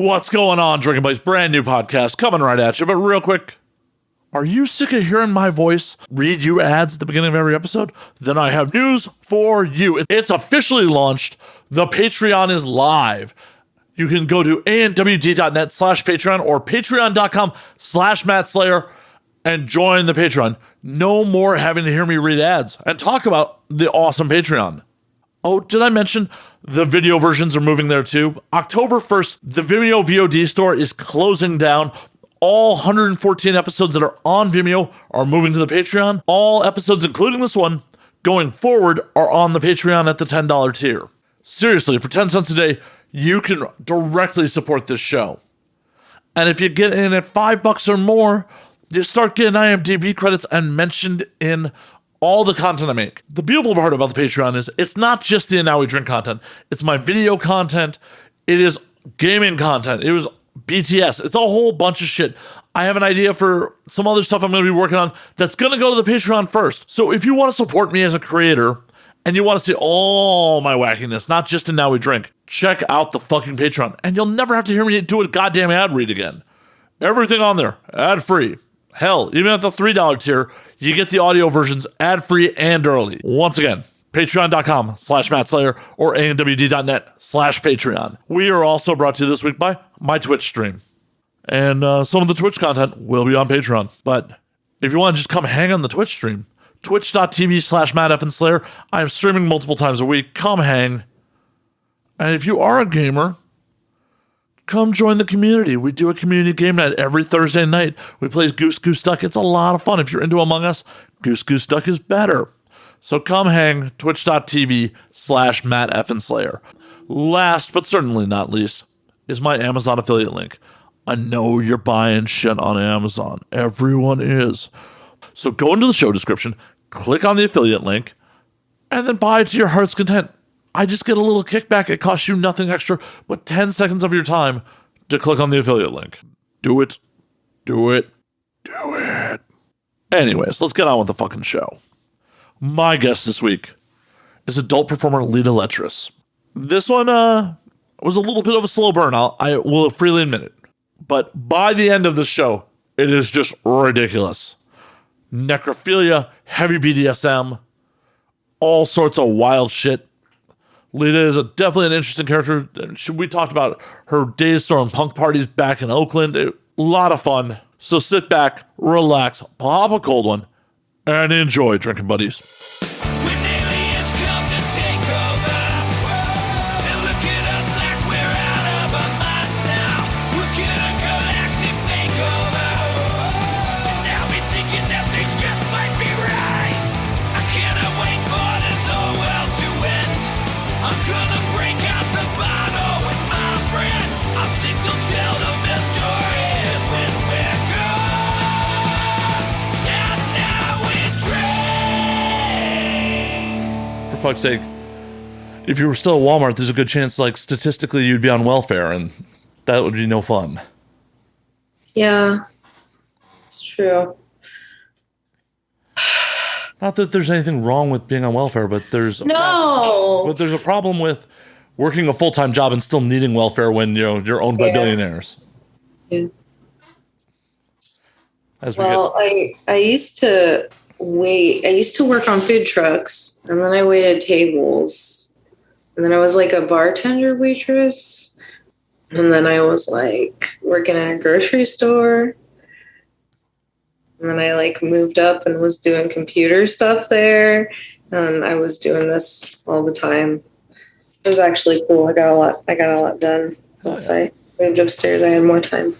What's going on, Drinking Buddies? Brand new podcast coming right at you. But real quick, are you sick of hearing my voice read you ads at the beginning of every episode? Then I have news for you. It's officially launched. The Patreon is live. You can go to ANWD.net/Patreon or patreon.com/Matt Slayer and join the Patreon. No more having to hear me read ads and talk about the awesome Patreon. Oh, did I mention the video versions are moving there too? October 1st, the Vimeo VOD store is closing down. All 114 episodes that are on Vimeo are moving to the Patreon. All episodes, including this one, going forward, are on the Patreon at the $10 tier. Seriously, for 10 cents a day, you can directly support this show. And if you get in at $5 or more, you start getting IMDb credits and mentioned in all the content I make. The beautiful part about the Patreon is it's not just the Now We Drink content. It's my video content. It is gaming content. It was BTS. It's a whole bunch of shit. I have an idea for some other stuff I'm going to be working on that's going to go to the Patreon first. So if you want to support me as a creator and you want to see all my wackiness, not just in Now We Drink, check out the fucking Patreon. And you'll never have to hear me do a goddamn ad read again. Everything on there, ad-free. Hell, even at the $3 tier, you get the audio versions ad-free and early. Once again, patreon.com/Matt Slayer or ANWD.net/Patreon. We are also brought to you this week by my Twitch stream. And some of the Twitch content will be on Patreon. But if you want to just come hang on the Twitch stream, twitch.tv/MattFandSlayer. I am streaming multiple times a week. Come hang. And if you are a gamer, come join the community. We do a community game night every Thursday night. We play Goose Goose Duck. It's a lot of fun. If you're into Among Us, Goose Goose Duck is better. So come hang, twitch.tv/MattFandSlayer. Last, but certainly not least, is my Amazon affiliate link. I know you're buying shit on Amazon. Everyone is. So go into the show description, click on the affiliate link, and then buy it to your heart's content. I just get a little kickback. It costs you nothing extra but 10 seconds of your time to click on the affiliate link. Do it. Do it. Do it. Anyways, let's get on with the fucking show. My guest this week is adult performer Lita Lecherous. This one was a little bit of a slow burn, I will freely admit it. But by the end of the show, it is just ridiculous. Necrophilia, heavy BDSM, all sorts of wild shit. Lita is definitely an interesting character. We talked about her days throwing punk parties back in Oakland. A lot of fun. So sit back, relax, pop a cold one, and enjoy, Drinking Buddies. For fuck's sake, if you were still at Walmart, there's a good chance, like, statistically, you'd be on welfare, and that would be no fun. Yeah, it's true. Not that there's anything wrong with being on welfare, but there's a problem with working a full-time job and still needing welfare when you're owned by billionaires. Yeah. I used to work on food trucks, and then I waited tables, and then I was like a bartender waitress, and then I was like working in a grocery store, and then I like moved up and was doing computer stuff there, and I was doing this all the time. It was actually cool. I got a lot done once I moved upstairs. I had more time.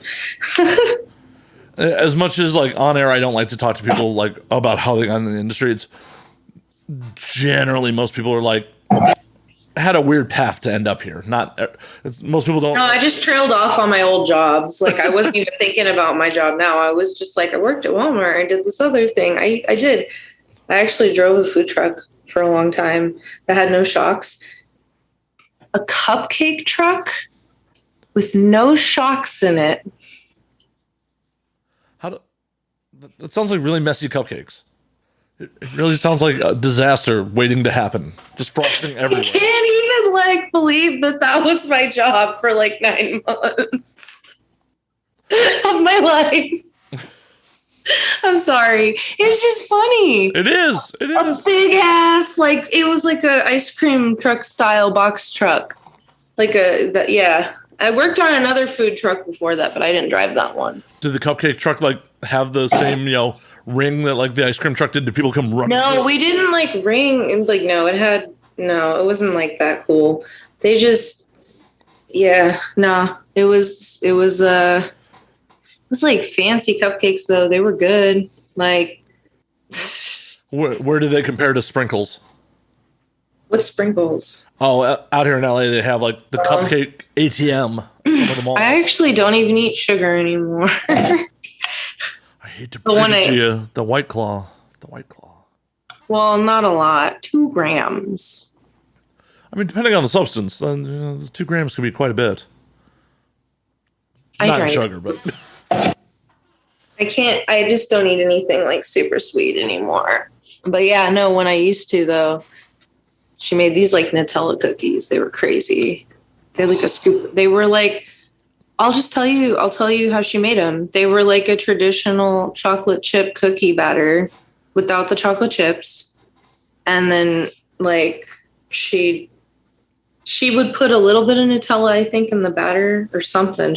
As much as, like, on air, I don't like to talk to people, like, about how they got in the industry. It's generally most people are like, had a weird path to end up here. Most people don't. No, I just trailed off on my old jobs. Like, I wasn't even thinking about my job now. I was just like, I worked at Walmart. I did this other thing. I actually drove a food truck for a long time that had no shocks. A cupcake truck with no shocks in it. That sounds like really messy cupcakes. It really sounds like a disaster waiting to happen. Just frosting everywhere. You can't even like believe that was my job for like 9 months of my life. I'm sorry. It's just funny. It is. A big ass, like it was like a ice cream truck style box truck. Yeah. I worked on another food truck before that, but I didn't drive that one. Did the cupcake truck like have the same, ring that like the ice cream truck did? Did people come running? No, we didn't like ring. Like, it wasn't like that cool. They just, it was like fancy cupcakes though. They were good. Like, where do they compare to sprinkles? What sprinkles? Oh, out here in LA, they have like the cupcake ATM. I actually don't even eat sugar anymore. I hate to break it to you. The White Claw. Well, not a lot. 2 grams. I mean, depending on the substance, then 2 grams can be quite a bit. Not sugar, but I just don't eat anything like super sweet anymore. But yeah, no, when I used to though, she made these like Nutella cookies. They were crazy. They had like a scoop. They were like, I'll tell you how she made them. They were like a traditional chocolate chip cookie batter without the chocolate chips. And then like she would put a little bit of Nutella, I think, in the batter or something.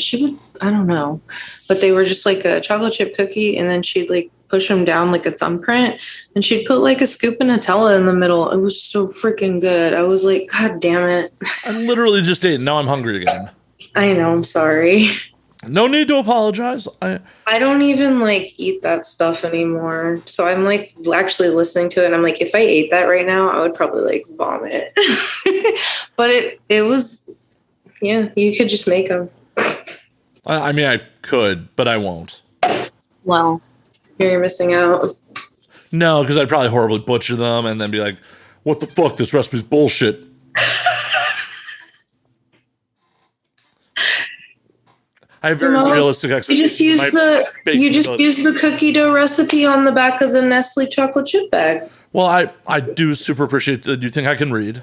I don't know. But they were just like a chocolate chip cookie. And then she'd like push them down like a thumbprint. And she'd put like a scoop of Nutella in the middle. It was so freaking good. I was like, God damn it. I literally just ate. Now I'm hungry again. I know. I'm sorry. No need to apologize. I don't even like eat that stuff anymore. So I'm like actually listening to it. And I'm like, if I ate that right now, I would probably like vomit. But it was, you could just make them. I mean, I could, but I won't. Well, you're missing out. No, because I'd probably horribly butcher them and then be like, what the fuck? This recipe's bullshit. I have very realistic expectations. You just use the cookie dough recipe on the back of the Nestle chocolate chip bag. Well, I do super appreciate that you think I can read.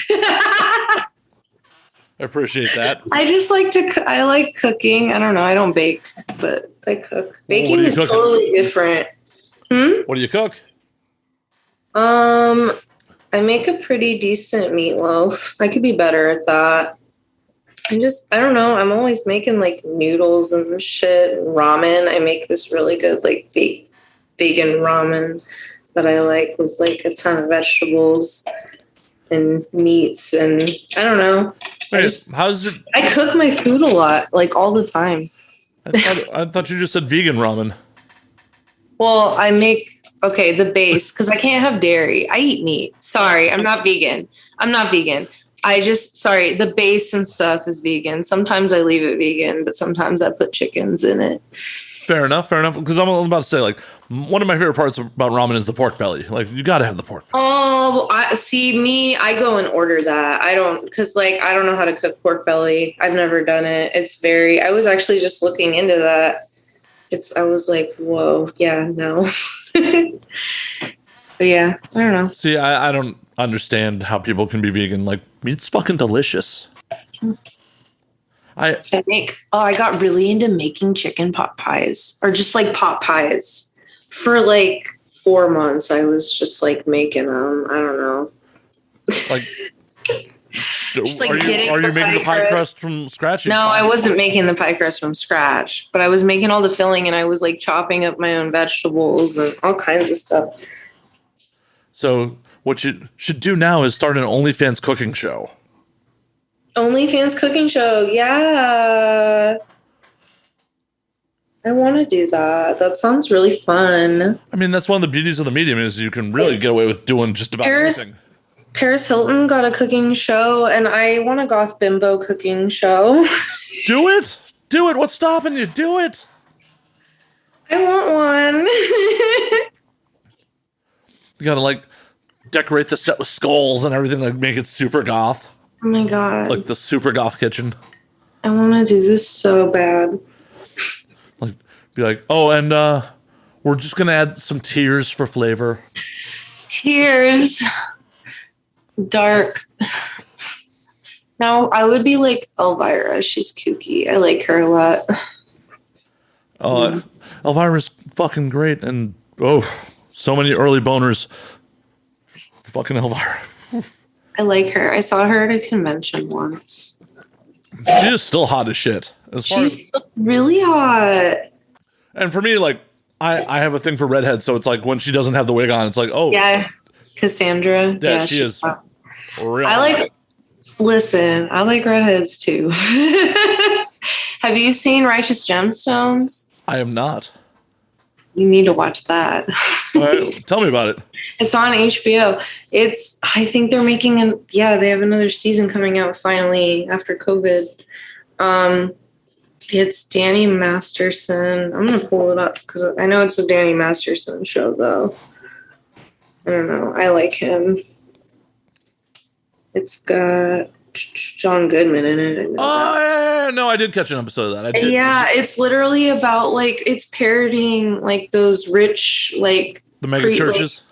I appreciate that. I just like I like cooking. I don't know. I don't bake, but I cook. Baking is totally different. What do you cook? I make a pretty decent meatloaf. I could be better at that. I don't know. I'm always making like noodles and shit. Ramen. I make this really good like vegan ramen that I like with like a ton of vegetables and meats and I don't know. I cook my food a lot, like all the time. I thought you just said vegan ramen. Well, I make the base because I can't have dairy. I eat meat. Sorry, I'm not vegan. The base and stuff is vegan. Sometimes I leave it vegan, but sometimes I put chickens in it. Fair enough. Because I'm about to say, like, one of my favorite parts about ramen is the pork belly. Like, you got to have the pork belly. Oh, I go and order that. I don't know how to cook pork belly. I've never done it. I was actually just looking into that. I was like, whoa, yeah, no. But yeah, I don't know. See, I don't understand how people can be vegan. Like, meat's fucking delicious. I got really into making chicken pot pies or just like pot pies for like 4 months. I was just like making them. I don't know. Like, just, like, are you making the pie crust from scratch? No, I wasn't making the pie crust from scratch, but I was making all the filling and I was like chopping up my own vegetables and all kinds of stuff. So what you should do now is start an OnlyFans cooking show. OnlyFans cooking show, yeah. I want to do that. That sounds really fun. I mean, that's one of the beauties of the medium is you can really get away with doing just about anything. Paris Hilton got a cooking show, and I want a goth bimbo cooking show. Do it. What's stopping you? Do it. I want one. You gotta like decorate the set with skulls and everything, like make it super goth. Oh my god! Like the super goth kitchen. I want to do this so bad. Like, be like, oh, and we're just gonna add some tears for flavor. Tears. Dark. No, I would be like Elvira. She's kooky. I like her a lot. Elvira's fucking great, and so many early boners. Fucking Elvira. I like her. I saw her at a convention once. She is still hot as shit. She's really hot. And for me, like, I have a thing for redheads, so it's like when she doesn't have the wig on, it's like, oh. Yeah, Cassandra. Yeah, she is real hot. Listen, I like redheads too. Have you seen Righteous Gemstones? I have not. You need to watch that. Tell me about it. It's on HBO. I think they're making they have another season coming out finally after COVID. It's Danny Masterson. I'm going to pull it up because I know it's a Danny Masterson show though. I don't know. I like him. It's got John Goodman in it. I did catch an episode of that. It's literally about like it's parodying like those rich like the mega churches.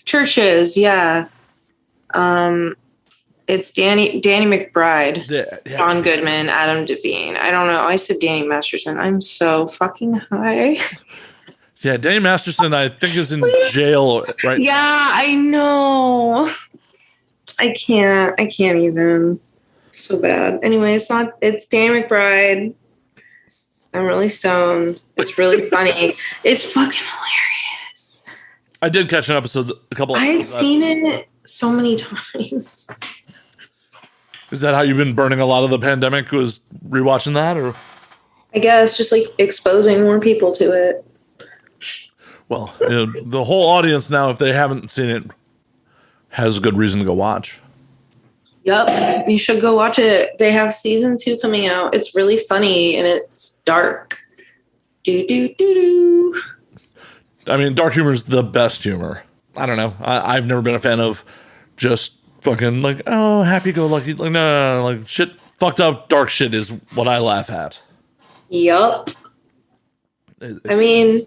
Churches, yeah. It's Danny McBride, John Goodman, Adam Devine. I don't know. I said Danny Masterson. I'm so fucking high. Yeah, Danny Masterson, I think, is in jail right. Yeah, I know. I can't even. So bad. Anyway, it's Danny McBride. I'm really stoned. It's really funny. It's fucking hilarious. I did catch an episode, a couple of I've seen it so many times. Is that how you've been burning a lot of the pandemic? Was rewatching that, or? I guess just like exposing more people to it. Well, the whole audience now, if they haven't seen it, has a good reason to go watch. Yep, you should go watch it. They have season 2 coming out. It's really funny and it's dark. I mean, dark humor is the best humor. I don't know. I've never been a fan of just fucking like, oh, happy-go-lucky. Like, no, like shit, fucked up, dark shit is what I laugh at. Yup. I mean,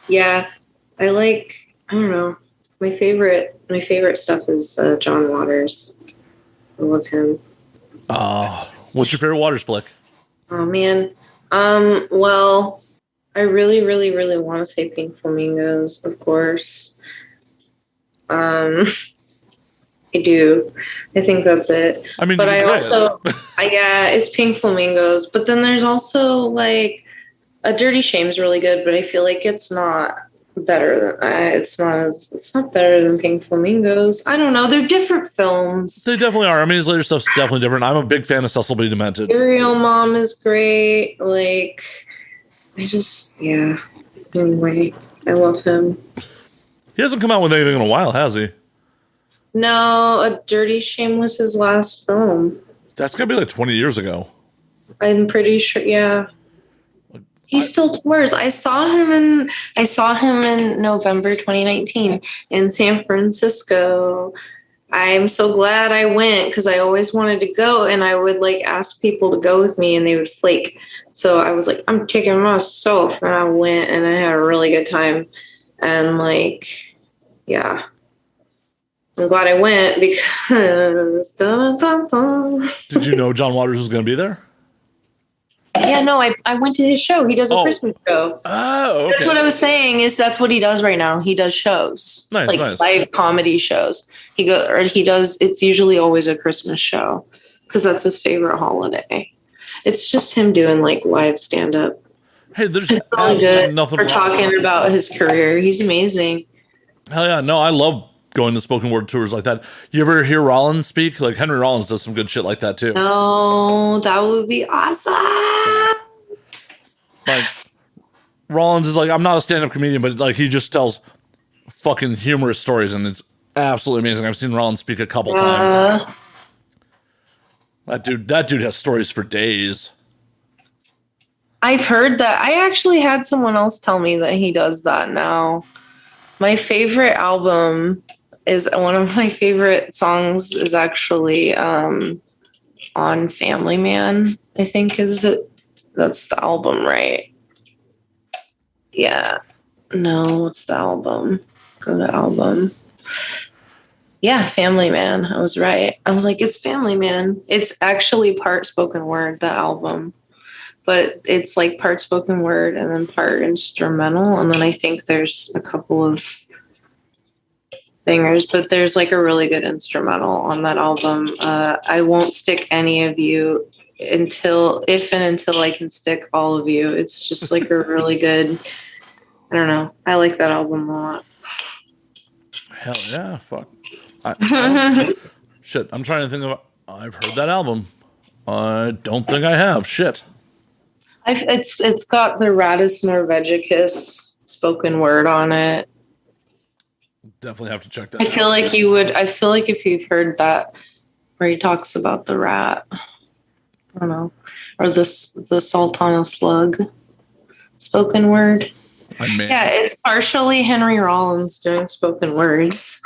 yeah, I don't know. My favorite stuff is John Waters. I love him. What's your favorite Waters flick? Oh man. Well, I really, really, really want to say Pink Flamingos, of course. I do. I think that's it. I mean, but I also, it's Pink Flamingos. But then there's also like A Dirty Shame's really good, but I feel like it's not better than it's not better than Pink Flamingos. I don't know. They're different films. They definitely are. I mean, his later stuff's definitely different. I'm a big fan of Cecil B. Demented. Serial Mom is great. Like, Anyway, I love him. He hasn't come out with anything in a while, has he? No, A Dirty Shame was his last film. That's gonna be like 20 years ago. I'm pretty sure. Yeah. He still tours. I saw him in November 2019 in San Francisco. I'm so glad I went because I always wanted to go, and I would like ask people to go with me, and they would flake. So I was like, I'm taking myself, and I went, and I had a really good time. And like, yeah, I'm glad I went because. Did you know John Waters was going to be there? Yeah, no, I went to his show. He does a Christmas show. Oh, okay. That's what I was saying. That's what he does right now. He does shows, nice. Live comedy shows. It's usually always a Christmas show because that's his favorite holiday. It's just him doing like live stand up. Hey, there's nothing for talking about his career. He's amazing. Hell yeah, no, I love going to spoken word tours like that. You ever hear Rollins speak? Like Henry Rollins does some good shit like that too. No, that would be awesome. Like Rollins is like, I'm not a stand-up comedian, but like he just tells fucking humorous stories, and it's absolutely amazing. I've seen Rollins speak a couple times. That dude has stories for days. I've heard that. I actually had someone else tell me that he does that now. My favorite album is one of my favorite songs is actually on Family Man, I think that's the album, right? Yeah. No, what's the album? Go to album. Yeah, Family Man. I was right. I was like, it's Family Man. It's actually part spoken word, the album. But it's like part spoken word and then part instrumental. And then I think there's a couple of bangers, but there's like a really good instrumental on that album. I won't stick any of you until I can stick all of you. It's just like a really good, I don't know. I like that album a lot. Hell yeah. Fuck. Shit. I'm trying to think of, I've heard that album. I don't think I have. Shit. It's got the Radis Norvegicus spoken word on it. Definitely have to check that out. I feel like if you've heard that where he talks about the rat, I don't know, or the salt on a slug spoken word. Yeah, it's partially Henry Rollins doing spoken words.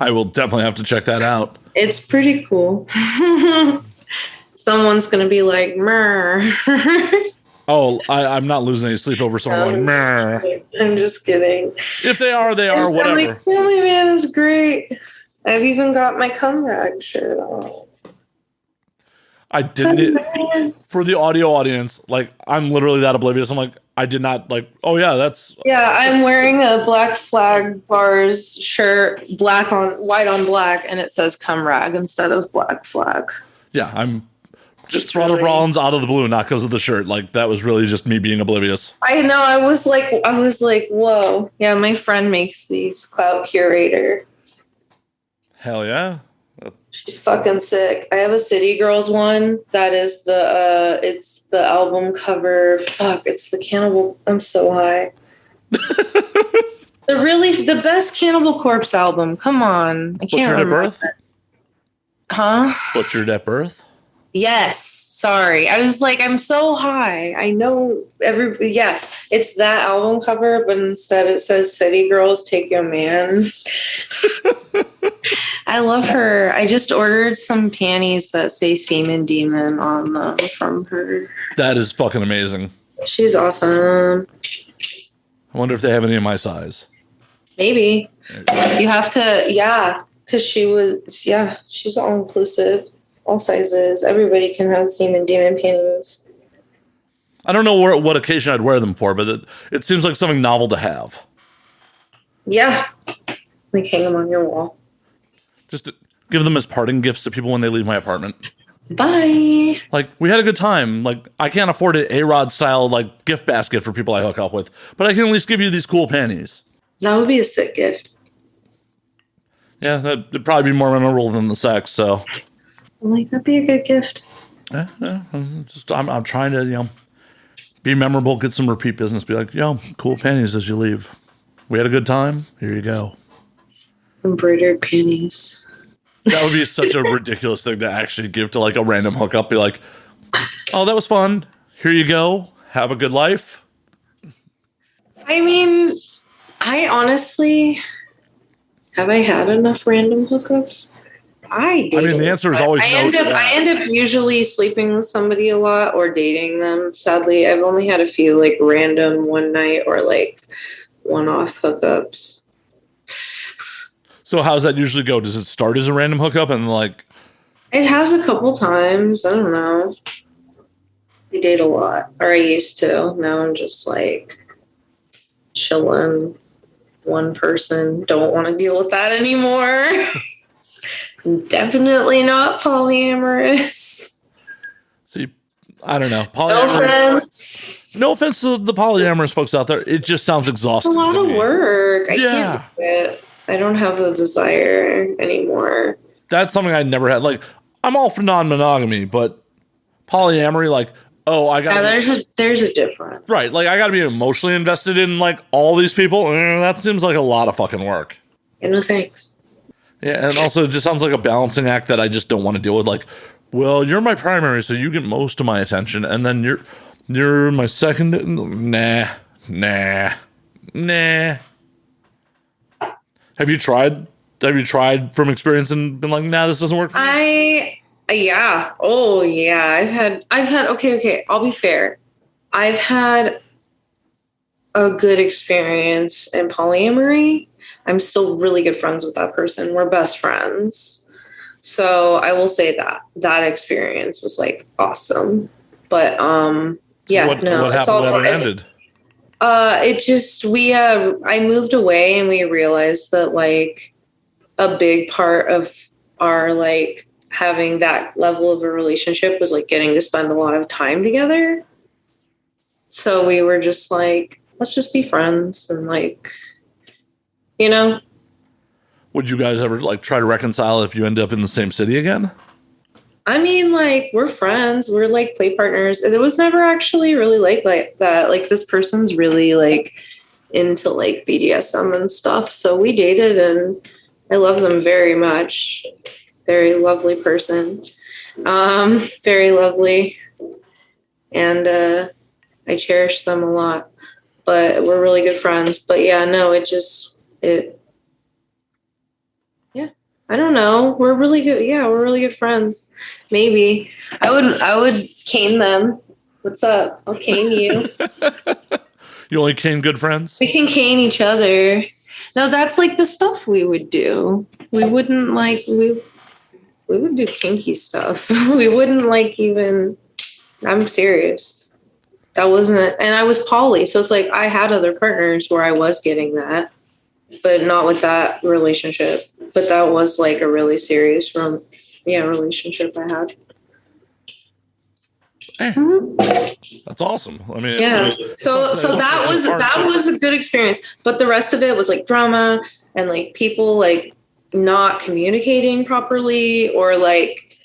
I will definitely have to check that out. It's pretty cool. Someone's going to be like, "Meh." Oh, I'm not losing any sleep over someone. I'm just kidding. If they are, whatever. Family Man is great. I've even got my cum rag shirt on. I didn't. For the audio audience, like, I'm literally that oblivious. I'm like, I did not, like, oh yeah, that's. Yeah, I'm wearing a Black Flag Bars shirt, white on black, and it says cum rag instead of Black Flag. Yeah, I'm just brought up Rollins out of the blue, not because of the shirt. Like, that was really just me being oblivious. I know. I was like, whoa. Yeah, my friend makes these, Cloud Curator. Hell yeah. She's fucking sick. I have a City Girls one that is it's the album cover. Fuck, it's the Cannibal. I'm so high. The best Cannibal Corpse album. Come on. I can't remember. Butchered at Birth? Huh? Butchered at Birth? Yes. Sorry. I was like, I'm so high. I know yeah, it's that album cover, but instead it says City Girls Take Your Man. I love her. I just ordered some panties that say Semen Demon on them from her. That is fucking amazing. She's awesome. I wonder if they have any of my size. Maybe. You have to, yeah, because she's all inclusive. All sizes. Everybody can have Semen Demon panties. I don't know what occasion I'd wear them for, but it seems like something novel to have. Yeah. Like hang them on your wall. Just to give them as parting gifts to people when they leave my apartment. Bye. Like, we had a good time. Like, I can't afford an A-Rod style, like, gift basket for people I hook up with, but I can at least give you these cool panties. That would be a sick gift. Yeah, that'd probably be more memorable than the sex, so. Like, that'd be a good gift. I'm trying to, be memorable, get some repeat business, be like, cool panties as you leave. We had a good time. Here you go. Embroidered panties. That would be such a ridiculous thing to actually give to, like, a random hookup. Be like, oh, that was fun. Here you go. Have a good life. I mean, I honestly, have I had enough random hookups? I mean, the answer is always no. I end up usually sleeping with somebody a lot or dating them. Sadly, I've only had a few, like, random one night or, like, one-off hookups. So how does that usually go? Does it start as a random hookup and, like... It has a couple times. I don't know. I date a lot. Or I used to. Now I'm just, like, chilling. One person. Don't want to deal with that anymore. Definitely not polyamorous. See, I don't know. No offense to the polyamorous folks out there. It just sounds exhausting. It's a lot of work. I can't do it. I don't have the desire anymore. That's something I never had. Like, I'm all for non-monogamy, but polyamory, like, I got. Yeah, there's a difference, right? Like, I got to be emotionally invested in, like, all these people. That seems like a lot of fucking work. No thanks. Yeah, and also it just sounds like a balancing act that I just don't want to deal with. Like, well, you're my primary, so you get most of my attention, and then you're my second. Nah. Have you tried from experience and been like, nah, this doesn't work for me? Yeah. Oh yeah. I've had okay. I'll be fair. I've had a good experience in polyamory, I'm still really good friends with that person. We're best friends. So I will say that experience was like awesome. But yeah, what it's happened all when it ended? It just I moved away and we realized that like a big part of our like having that level of a relationship was like getting to spend a lot of time together. So we were just like, let's just be friends and like, you know. Would you guys ever like try to reconcile if you end up in the same city again? I mean, like, we're friends. We're like play partners. And it was never actually really like that. Like, this person's really like into like BDSM and stuff. So we dated and I love them very much. Very lovely person. Very lovely. And I cherish them a lot. But we're really good friends. But yeah, no, I don't know. We're really good. Yeah, we're really good friends. Maybe I would cane them. What's up? I'll cane you. You only cane good friends? We can cane each other. No, that's like the stuff we would do. We wouldn't like we would do kinky stuff. We wouldn't like even. I'm serious. That wasn't. And I was poly, so it's like I had other partners where I was getting that. But not with that relationship. But that was like a really serious relationship I had. That's awesome. I mean, yeah. So that was a good experience. But the rest of it was like drama and like people like not communicating properly or like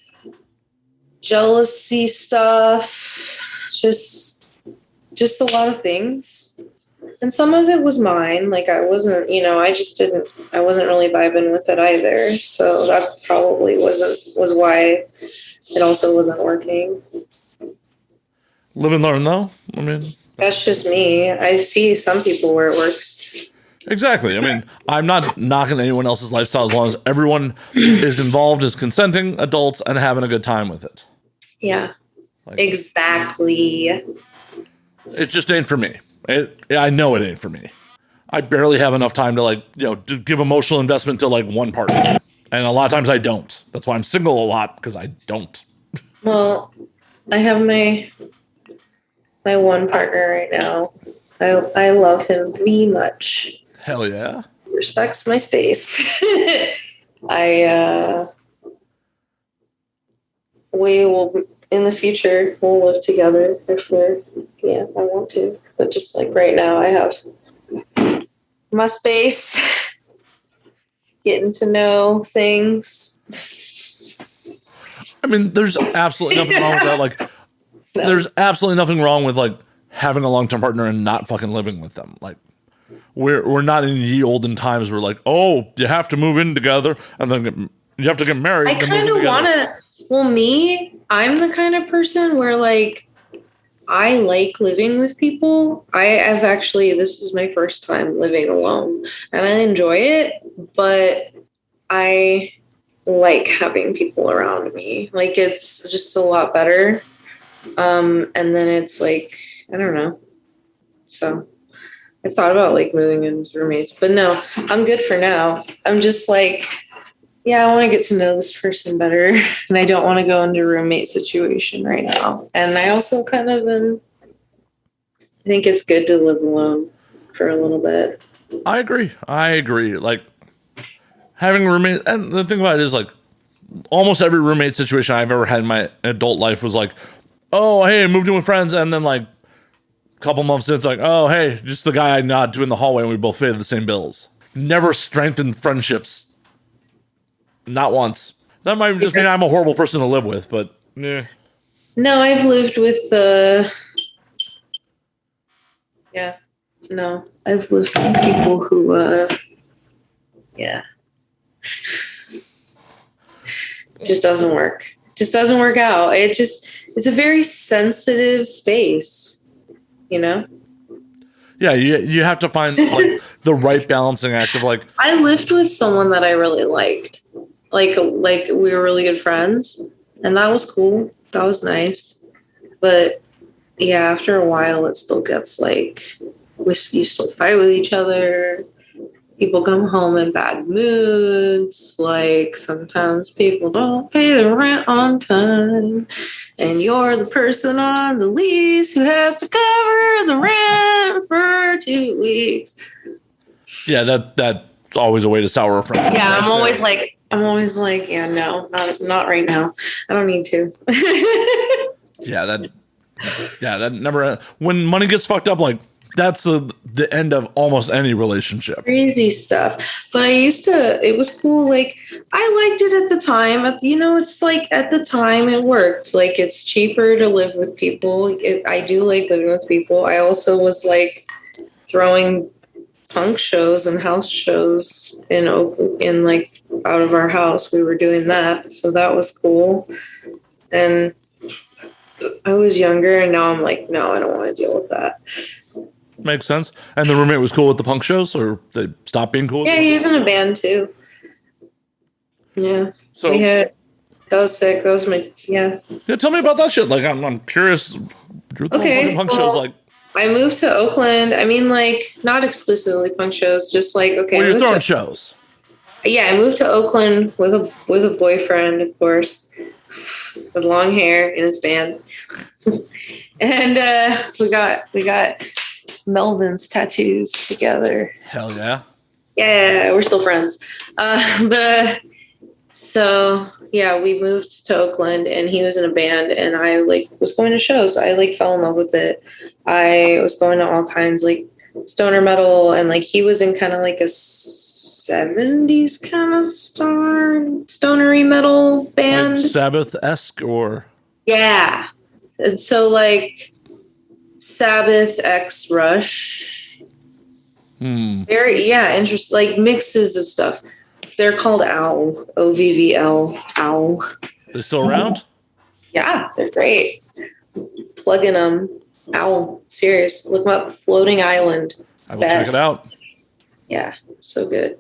jealousy stuff. Just a lot of things. And some of it was mine. Like I wasn't, I wasn't really vibing with it either. So that probably was why it also wasn't working. Live and learn though. I mean, that's just me. I see some people where it works. Exactly. I mean, I'm not knocking anyone else's lifestyle as long as everyone is involved as consenting adults and having a good time with it. Yeah, exactly. It just ain't for me. I know it ain't for me. I barely have enough time to to give emotional investment to like one partner. And a lot of times I don't. That's why I'm single a lot, because I don't. Well, I have my one partner right now. I love him very much. Hell yeah. He respects my space. We will, in the future, we'll live together if I want to. But just like right now, I have my space, getting to know things. I mean, there's absolutely nothing wrong with that. Like, there's absolutely nothing wrong with like having a long-term partner and not fucking living with them. Like, we're not in ye olden times where like, oh, you have to move in together and then you have to get married. I kind of want to. Well, I'm the kind of person where like I like living with people. This is my first time living alone and I enjoy it, but I like having people around me. Like it's just a lot better. And then it's like, I don't know. So I've thought about like moving in with roommates, but no, I'm good for now. I'm just like, yeah, I want to get to know this person better. And I don't want to go into a roommate situation right now. And I also kind of I think it's good to live alone for a little bit. I agree. Like having roommates, and the thing about it is like almost every roommate situation I've ever had in my adult life was like, oh, hey, I moved in with friends. And then like a couple months in, it's like, oh, hey, just the guy I nod to in the hallway and we both paid the same bills. Never strengthened friendships. Not once. That might just mean I'm a horrible person to live with, but yeah. No, I've lived with I've lived with people who just doesn't work. Just doesn't work out. It's a very sensitive space, Yeah, you have to find like the right balancing act of like. I lived with someone that I really liked. Like we were really good friends, and that was cool. That was nice. But yeah, after a while, it still gets like you still fight with each other. People come home in bad moods. Like sometimes people don't pay the rent on time. And you're the person on the lease who has to cover the rent for 2 weeks. Yeah, that's always a way to sour a friendship. Yeah, I'm always like, yeah, no, not right now. I don't need to. that never. When money gets fucked up, like that's the end of almost any relationship. Crazy stuff. But it was cool. Like I liked it at the time. It's like at the time it worked. Like it's cheaper to live with people. I do like living with people. I also was like throwing punk shows and house shows in Oakland, in like out of our house. We were doing that. So that was cool. And I was younger and now I'm like, no, I don't want to deal with that. Makes sense. And the roommate was cool with the punk shows, or they stopped being cool? Yeah, he was in a band too. Yeah. So that was sick. That was Yeah, tell me about that shit. Like, I'm curious. Okay. Punk shows, like. I moved to Oakland. I mean, like, not exclusively punk shows, just like, okay. Well, you're throwing shows. Yeah, I moved to Oakland with a boyfriend, of course, with long hair in his band. And we got Melvin's tattoos together. Hell yeah. Yeah, we're still friends. So yeah, we moved to Oakland and he was in a band and I like was going to shows. I like fell in love with it. I was going to all kinds like stoner metal and like he was in kind of like a 70s kind of stonery metal band. Like Sabbath-esque or? Yeah. And so like Sabbath X Rush. Very, interesting. Like mixes of stuff. They're called OWL, OVVL, OWL. They're still around? Yeah, they're great. Plug in them. OWL, serious. Look them up. Floating Island. I will check it out. Yeah, so good.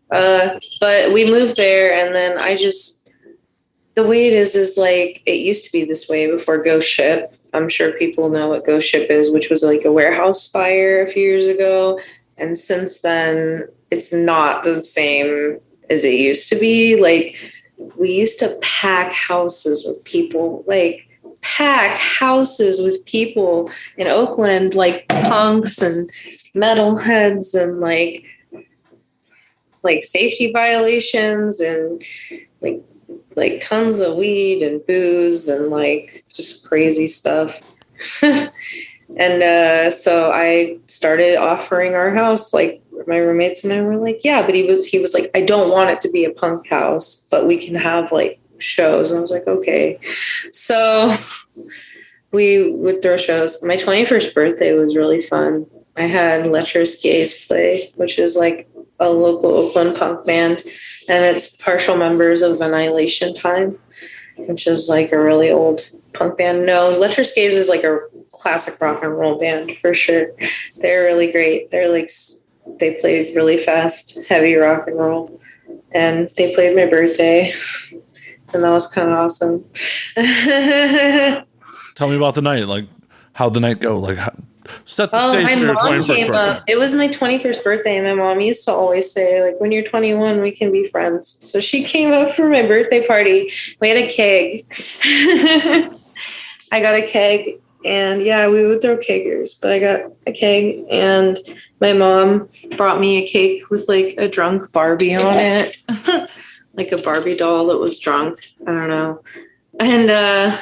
But we moved there, and then the way it is like, it used to be this way before Ghost Ship. I'm sure people know what Ghost Ship is, which was like a warehouse fire a few years ago. And since then, it's not the same as it used to be. Like, we used to pack houses with people, in Oakland, like punks and metalheads and like safety violations and like tons of weed and booze and like just crazy stuff. And so I started offering our house, like my roommates and I were like, yeah, but he was like, I don't want it to be a punk house, but we can have like shows. And I was like, okay. So we would throw shows. My 21st birthday was really fun. I had Lecherous play, which is like a local Oakland punk band. And it's partial members of Annihilation Time, which is like a really old punk band. No, Lecherous is like a classic rock and roll band for sure. They're really great. They played really fast, heavy rock and roll. And they played my birthday. And that was kind of awesome. Tell me about the night. Like, how'd the night go? Like, set the stage for your 21st birthday. It was my 21st birthday, and my mom used to always say, like, when you're 21, we can be friends. So she came up for my birthday party. We had a keg. I got a keg, and yeah, we would throw keggers, but I got a keg, and my mom brought me a cake with like a drunk Barbie on it, like a Barbie doll that was drunk. I don't know. And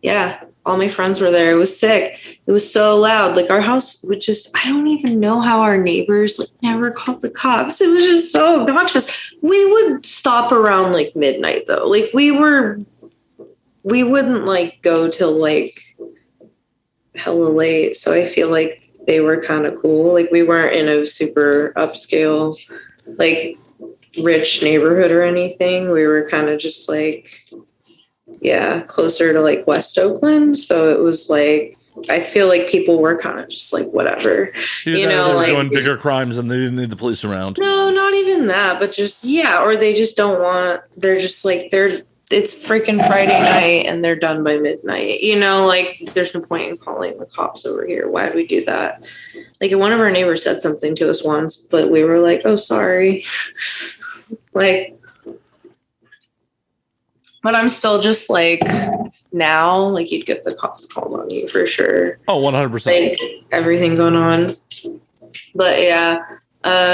yeah, all my friends were there. It was sick. It was so loud. Like our house would just, I don't even know how our neighbors like never called the cops. It was just so obnoxious. We would stop around like midnight though. Like we wouldn't like go till like hella late. So I feel like they were kind of cool. Like we weren't in a super upscale, like rich neighborhood or anything. We were kind of just like, yeah, closer to like West Oakland. So it was like, I feel like people were kind of just like, whatever, you know, they were like doing bigger crimes and they didn't need the police around. No, not even that, but just, yeah. Or they just don't want, they're just like, they're it's freaking Friday night and they're done by midnight. You know, like there's no point in calling the cops over here. Why would we do that? Like one of our neighbors said something to us once, but we were like, oh, sorry. Like, but I'm still just like, now, like you'd get the cops called on you for sure. Oh, 100%. Like everything going on. But yeah,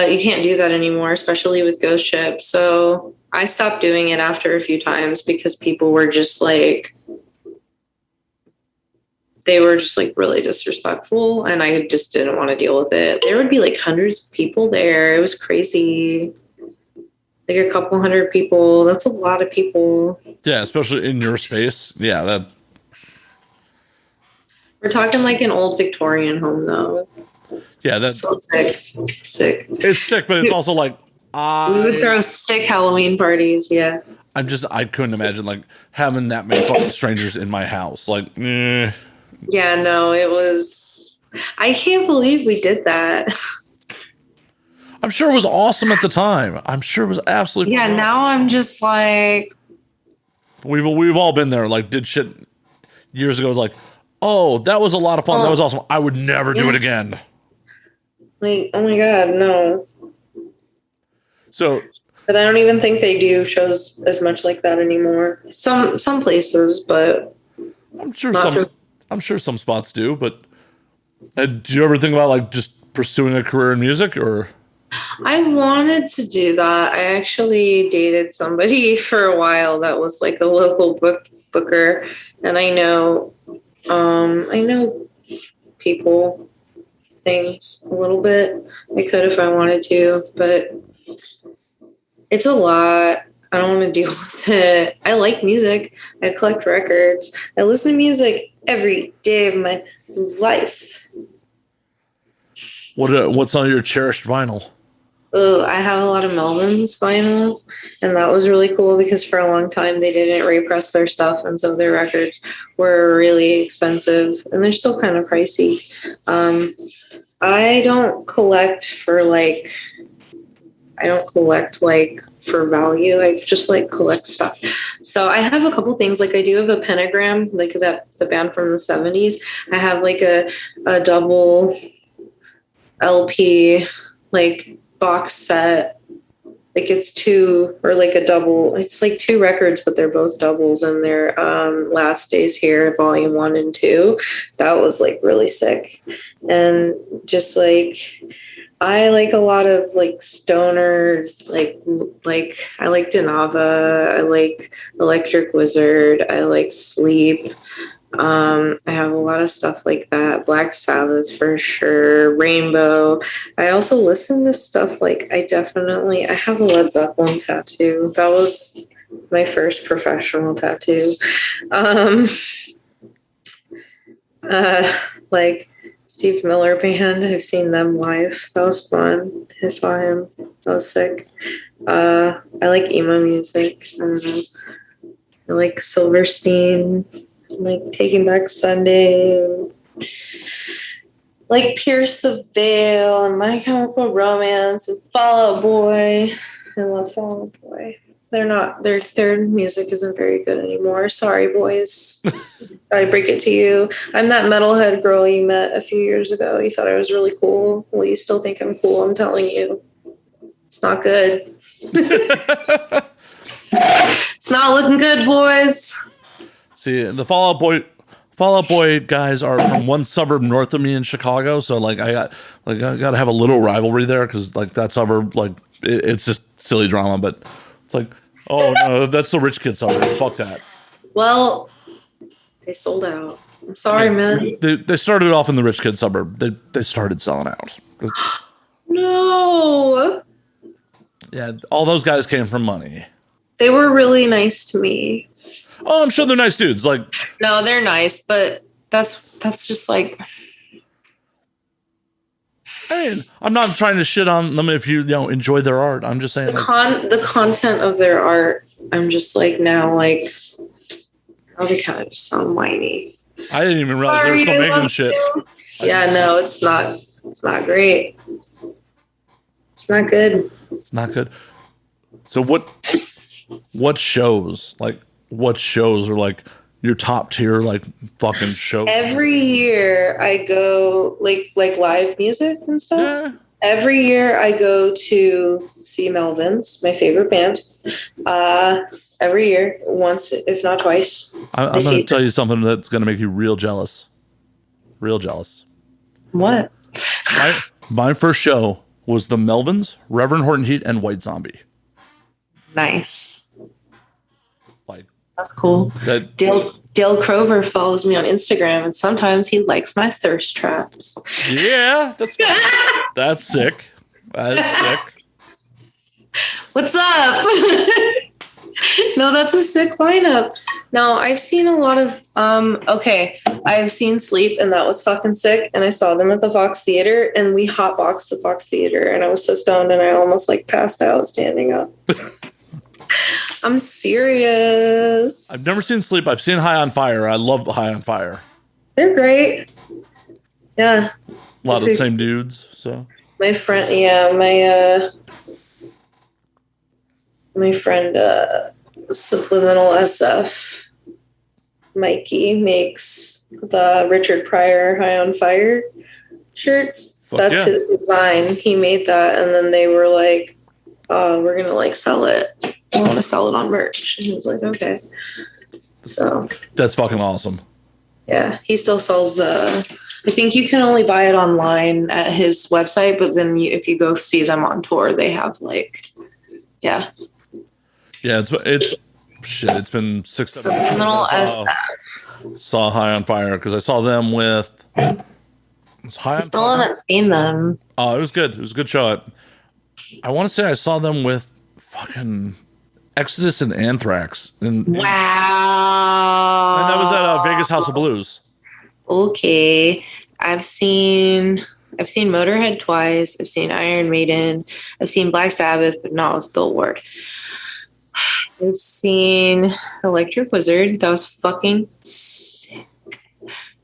you can't do that anymore, especially with ghost ships. So I stopped doing it after a few times because people were just like, they were just like really disrespectful and I just didn't want to deal with it. There would be like hundreds of people there. It was crazy. Like a couple hundred people. That's a lot of people. Yeah, especially in your space. Yeah, that. We're talking like an old Victorian home though. Yeah, that's so sick. Sick. It's sick, but it's also like we would throw sick Halloween parties. Yeah. I couldn't imagine like having that many fucking strangers in my house. Like, yeah, no, it was. I can't believe we did that. I'm sure it was awesome at the time. I'm sure it was absolutely. Yeah, awesome. Now I'm just like. We've all been there. Like, did shit years ago. Like, oh, that was a lot of fun. That was awesome. I would never do it again. Like, oh my god, no. So, but I don't even think they do shows as much like that anymore. Some places, but I'm sure some spots do. But do you ever think about like just pursuing a career in music? Or I wanted to do that. I actually dated somebody for a while that was like a local booker, and I know people, things a little bit. I could if I wanted to, but it's a lot. I don't want to deal with it. I like music. I collect records. I listen to music every day of my life. What's on your cherished vinyl? I have a lot of Melvin's vinyl, and that was really cool because for a long time they didn't repress their stuff, and so their records were really expensive, and they're still kind of pricey. I don't collect for for value. I just like collect stuff. So I have a couple things. Like I do have a pentagram, like the band from the 70s. I have like a double LP like box set. Like it's two or like a double. It's like two records, but they're both doubles, and they're Last Days Here, Volume 1 and 2. That was like really sick. And just like I like a lot of like stoner, like I like Denava, I like Electric Wizard, I like Sleep. I have a lot of stuff like that. Black Sabbath for sure. Rainbow. I also listen to stuff like I have a Led Zeppelin tattoo. That was my first professional tattoo. Like Steve Miller Band. I've seen them live. That was fun. I saw him. That was sick. I like emo music. I don't know. I like Silverstein. Like Taking Back Sunday, like Pierce the Veil and My Chemical Romance and Fall Out Boy. I love Fall Out Boy. Their music isn't very good anymore. Sorry, boys. I break it to you. I'm that metalhead girl you met a few years ago. You thought I was really cool. Well, you still think I'm cool. I'm telling you, it's not good. It's not looking good, boys. See, the Fall Out Boy guys are from one suburb north of me in Chicago, so like I got to have a little rivalry there because like that suburb, like it's just silly drama, but it's like, oh no, that's the rich kid suburb. Fuck that. Well, they sold out. I'm sorry, man. They started off in the rich kid suburb. They started selling out. No. Yeah, all those guys came from money. They were really nice to me. Oh, I'm sure they're nice dudes. Like, no, they're nice, but that's just like. I mean, I'm not trying to shit on them if you enjoy their art. I'm just saying the content of their art. I'm just like now like. Oh, they kind of just sound whiny. I didn't even realize they were still making shit. Yeah, no, it's not. It's not great. It's not good. It's not good. So what shows like what shows are like your top tier like fucking shows? Every year I go like live music and stuff. Yeah. Every year I go to see Melvins, my favorite band. Every year, once if not twice. I'm going to tell you something that's going to make you real jealous. Real jealous. What? My first show was the Melvins, Reverend Horton Heat, and White Zombie. Nice. Like that's cool. Dale Crover follows me on Instagram, and sometimes he likes my thirst traps. Yeah, that's sick. That's sick. What's up? No, that's a sick lineup. No, I've seen a lot of I've seen Sleep, and that was fucking sick. And I saw them at the Fox Theater, and we hotboxed the Fox Theater, and I was so stoned and I almost like passed out standing up. I'm serious. I've never seen Sleep. I've seen High on Fire. I love High on Fire. They're great. Yeah. A lot of the same dudes. So my friend, my friend Subliminal SF Mikey makes the Richard Pryor High on Fire shirts. That's his design. He made that, and then they were like, "Oh, we're gonna like sell it. I want to sell it on merch." And he was like, "Okay." So that's fucking awesome. Yeah, he still sells. I think you can only buy it online at his website, but then if you go see them on tour, they have like, yeah. Yeah, it's shit. It's been 6 7 years since I saw High on Fire because I saw them with. I still haven't seen them. Oh, it was good. It was a good show. I want to say I saw them with fucking Exorcist and Anthrax. Wow. And that was at Vegas House of Blues. Okay. I've seen Motorhead twice. I've seen Iron Maiden. I've seen Black Sabbath, but not with Bill Ward. I've seen Electric Wizard. That was fucking sick.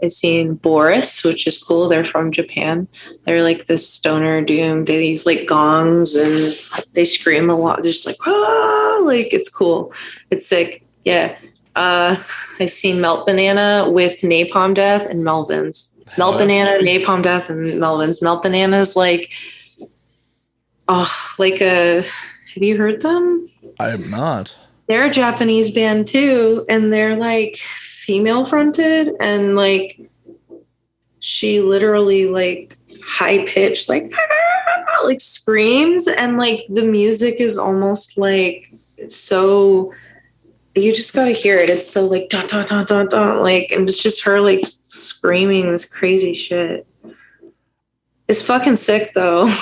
I've seen Boris, which is cool. They're from Japan. They're like this stoner doom. They use like gongs and they scream a lot. They're just like, ah, like it's cool. It's sick. Yeah. I've seen Melt Banana with Napalm Death and Melvins. Melt Banana, Napalm Death, and Melvins. Melt Banana is like, have you heard them? I have not. They're a Japanese band too, and they're like female fronted, and like she literally like high pitched like screams, and like the music is almost like it's so you just gotta hear it. It's so like dun, dun, dun, dun, dun, like, and it's just her like screaming this crazy shit. It's fucking sick though.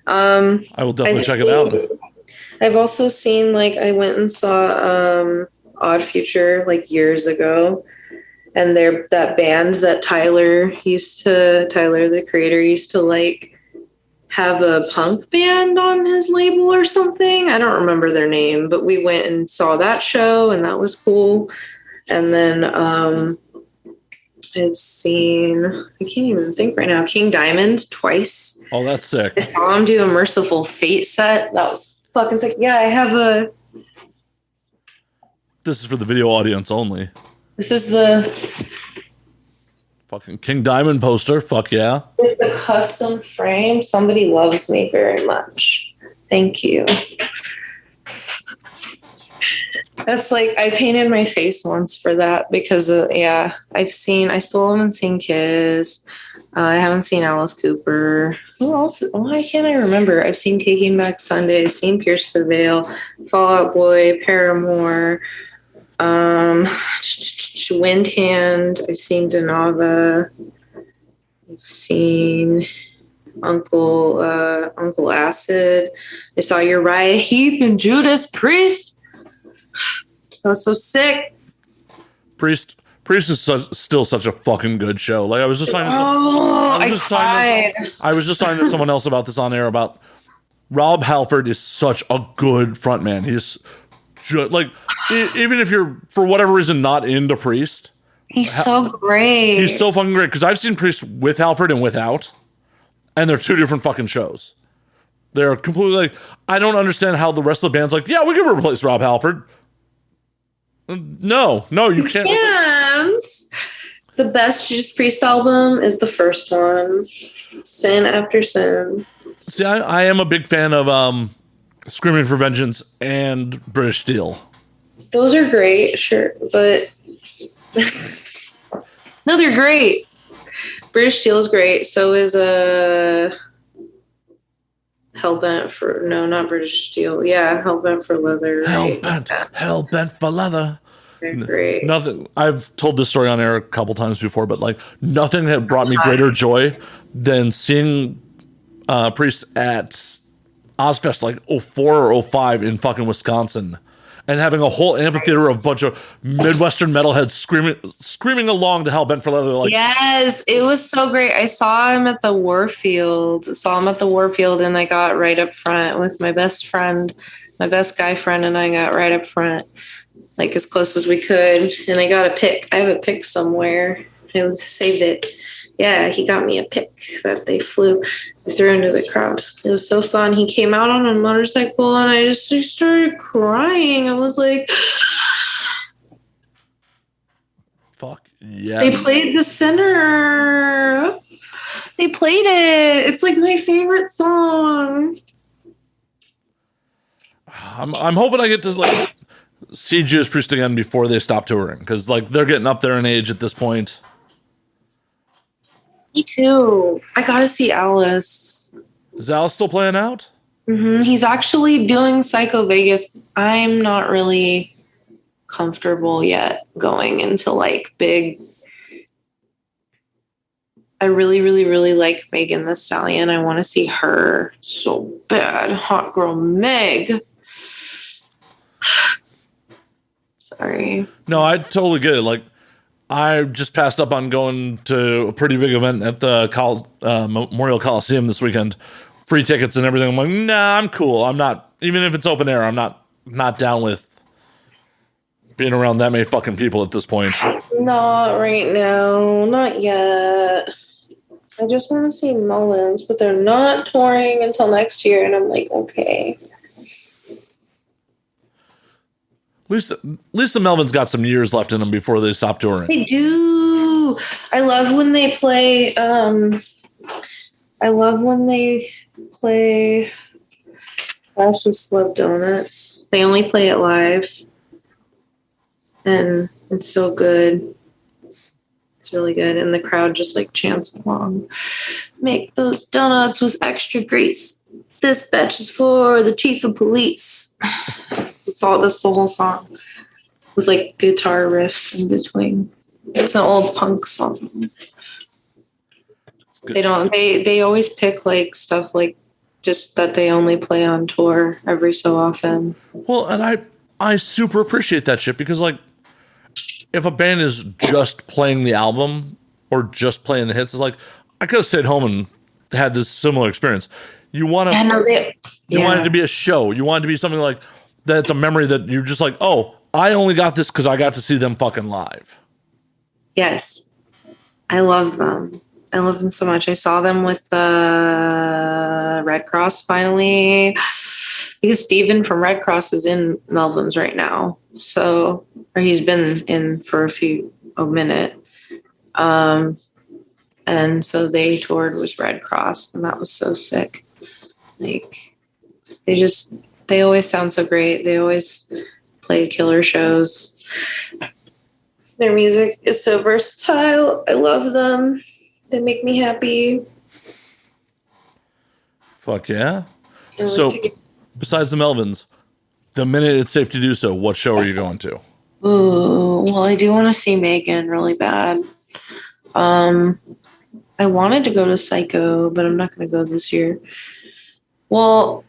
I will definitely check it out. I've also seen like I went and saw Odd Future like years ago, and they're that band that Tyler the creator used to like have a punk band on his label or something. I don't remember their name, but we went and saw that show, and that was cool. And then I've seen, I can't even think right now, King Diamond twice. Oh, that's sick. I saw him do a Merciful Fate set. That was fucking sick. Yeah, I have a... This is for the video audience only. This is the... Fucking King Diamond poster. Fuck yeah. With the custom frame. Somebody loves me very much. Thank you. That's like, I painted my face once for that because, I still haven't seen Kiss. I haven't seen Alice Cooper. Who else? Why can't I remember? I've seen Taking Back Sunday. I've seen Pierce the Veil, Fall Out Boy, Paramore, Windhand. I've seen Denava. I've seen Uncle Acid. I saw Uriah Heep and Judas Priest. That was so sick. Priest is still such a fucking good show. Like I was just talking to someone else about this on air about Rob Halford is such a good frontman. He's like, even if you're for whatever reason not into Priest, he's so great. He's so fucking great because I've seen Priest with Halford and without, and they're two different fucking shows. They're completely like, I don't understand how the rest of the band's like, yeah, we can replace Rob Halford. No, you can't. And the best Judas Priest album is the first one, Sin After Sin. See, I am a big fan of Screaming for Vengeance and British Steel. Those are great, sure, but no, they're great. British Steel is great. So is Hellbent for not British Steel. Yeah, Hellbent for Leather. Right? Hellbent for Leather. They're great. Nothing. I've told this story on air a couple times before, but like nothing had brought me greater joy than seeing Priest at Ozfest like 04 or 05 in fucking Wisconsin, and having a whole amphitheater of a bunch of Midwestern metalheads screaming along to Hellbent for Leather. Like, yes, it was so great. I saw him at the Warfield. And I got right up front with my best friend, my best guy friend, and I got right up front, like as close as we could. And I got a pic. I have a pic somewhere. I saved it. Yeah, he got me a pic that they threw into the crowd. It was so fun. He came out on a motorcycle, and I just started crying. I was like, fuck yes. They played The Sinner. They played it. It's like my favorite song. I'm hoping I get to like see Judas Priest again before they stop touring, because like they're getting up there in age at this point. Me too. I gotta see Alice. Is Alice still playing out? Mm-hmm. He's actually doing Psycho Vegas. I'm not really comfortable yet going into like big. I really, really, really like Megan Thee Stallion. I want to see her so bad. Hot girl Meg. Sorry. No, I totally get it. Like, I just passed up on going to a pretty big event at the Memorial Coliseum this weekend. Free tickets and everything. I'm like, nah, I'm cool. I'm not, even if it's open air, I'm not down with being around that many fucking people at this point. Not right now. Not yet. I just want to see Mullins, but they're not touring until next year. And I'm like, okay. At least the Melvins got some years left in them before they stop touring. They do. I love when they play. Gosh, just love Donuts. They only play it live, and it's so good. It's really good, and the crowd just like chants along. Make those donuts with extra grease. This batch is for the chief of police. That's the whole song with like guitar riffs in between. It's an old punk song. They always pick like stuff like just that they only play on tour every so often. Well, and I super appreciate that shit, because like if a band is just playing the album or just playing the hits, it's like I could have stayed home and had this similar experience. You want it to be a show. You want it to be something like that's a memory that you're just like, oh, I only got this because I got to see them fucking live. Yes. I love them. I love them so much. I saw them with the Red Cross finally, because Steven from Red Cross is in Melvin's right now. So, or he's been in for a minute. And so they toured with Red Cross, and that was so sick. Like, they always sound so great. They always play killer shows. Their music is so versatile. I love them. They make me happy. Fuck yeah. So, besides the Melvins, the minute it's safe to do so, what show are you going to? Ooh, well, I do want to see Megan really bad. I wanted to go to Psycho, but I'm not going to go this year. Well,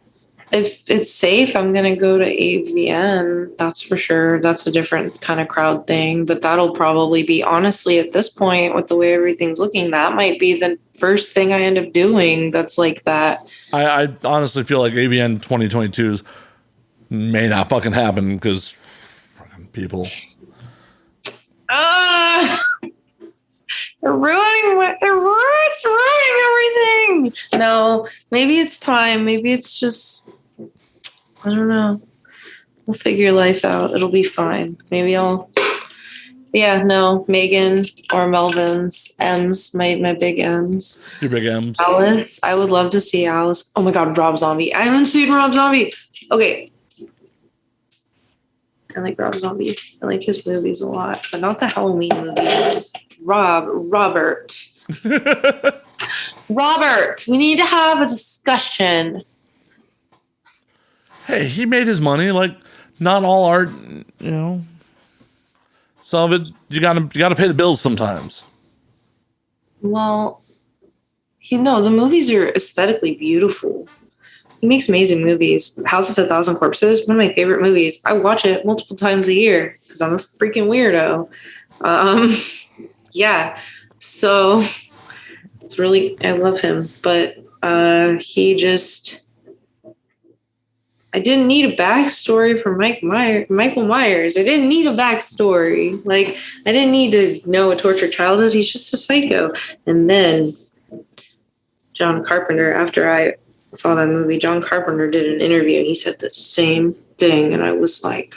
if it's safe, I'm going to go to AVN. That's for sure. That's a different kind of crowd thing, but that'll probably be, honestly, at this point, with the way everything's looking, that might be the first thing I end up doing that's like that. I honestly feel like AVN 2022 may not fucking happen because people. They're ruining everything. No, maybe it's time. Maybe it's just, I don't know. We'll figure life out. It'll be fine. Maybe I'll. Yeah, no, Megan or Melvin's. M's, my big M's. Your big M's. Alice. I would love to see Alice. Oh my God, Rob Zombie. I haven't seen Rob Zombie. Okay. I like Rob Zombie. I like his movies a lot, but not the Halloween movies. Robert. Robert, we need to have a discussion. Hey, he made his money. Like, not all art, you know. Some of it, you gotta pay the bills sometimes. Well, the movies are aesthetically beautiful. He makes amazing movies. House of a Thousand Corpses, one of my favorite movies. I watch it multiple times a year because I'm a freaking weirdo. Yeah. So it's really, I love him, but I didn't need a backstory for Michael Myers. I didn't need a backstory. Like, I didn't need to know a tortured childhood. He's just a psycho. And then John Carpenter, after I saw that movie, John Carpenter did an interview and he said the same thing. And I was like,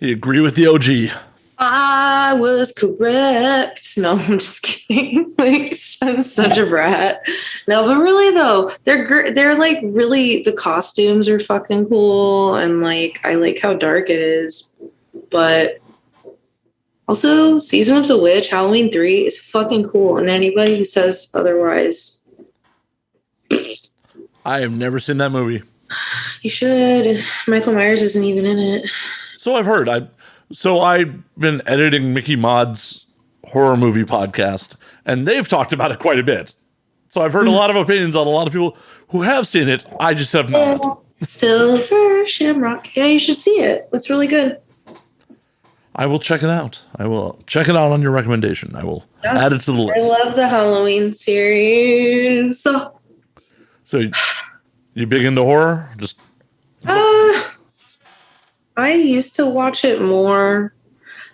You agree with the OG. I was correct. No, I'm just kidding. Like, I'm such a brat. No, but really though, they're like really, the costumes are fucking cool, and like I like how dark it is. But also, Season of the Witch, Halloween 3 is fucking cool, and anybody who says otherwise, I have never seen that movie. you should. Michael Myers isn't even in it. So I've heard. I've been editing Mickey Mod's horror movie podcast, and they've talked about it quite a bit. So I've heard a lot of opinions on a lot of people who have seen it. I just have not. Silver Shamrock. Yeah, you should see it. It's really good. I will check it out. I will check it out on your recommendation. I will add it to the list. I love the Halloween series. So you big into horror? Just I used to watch it more.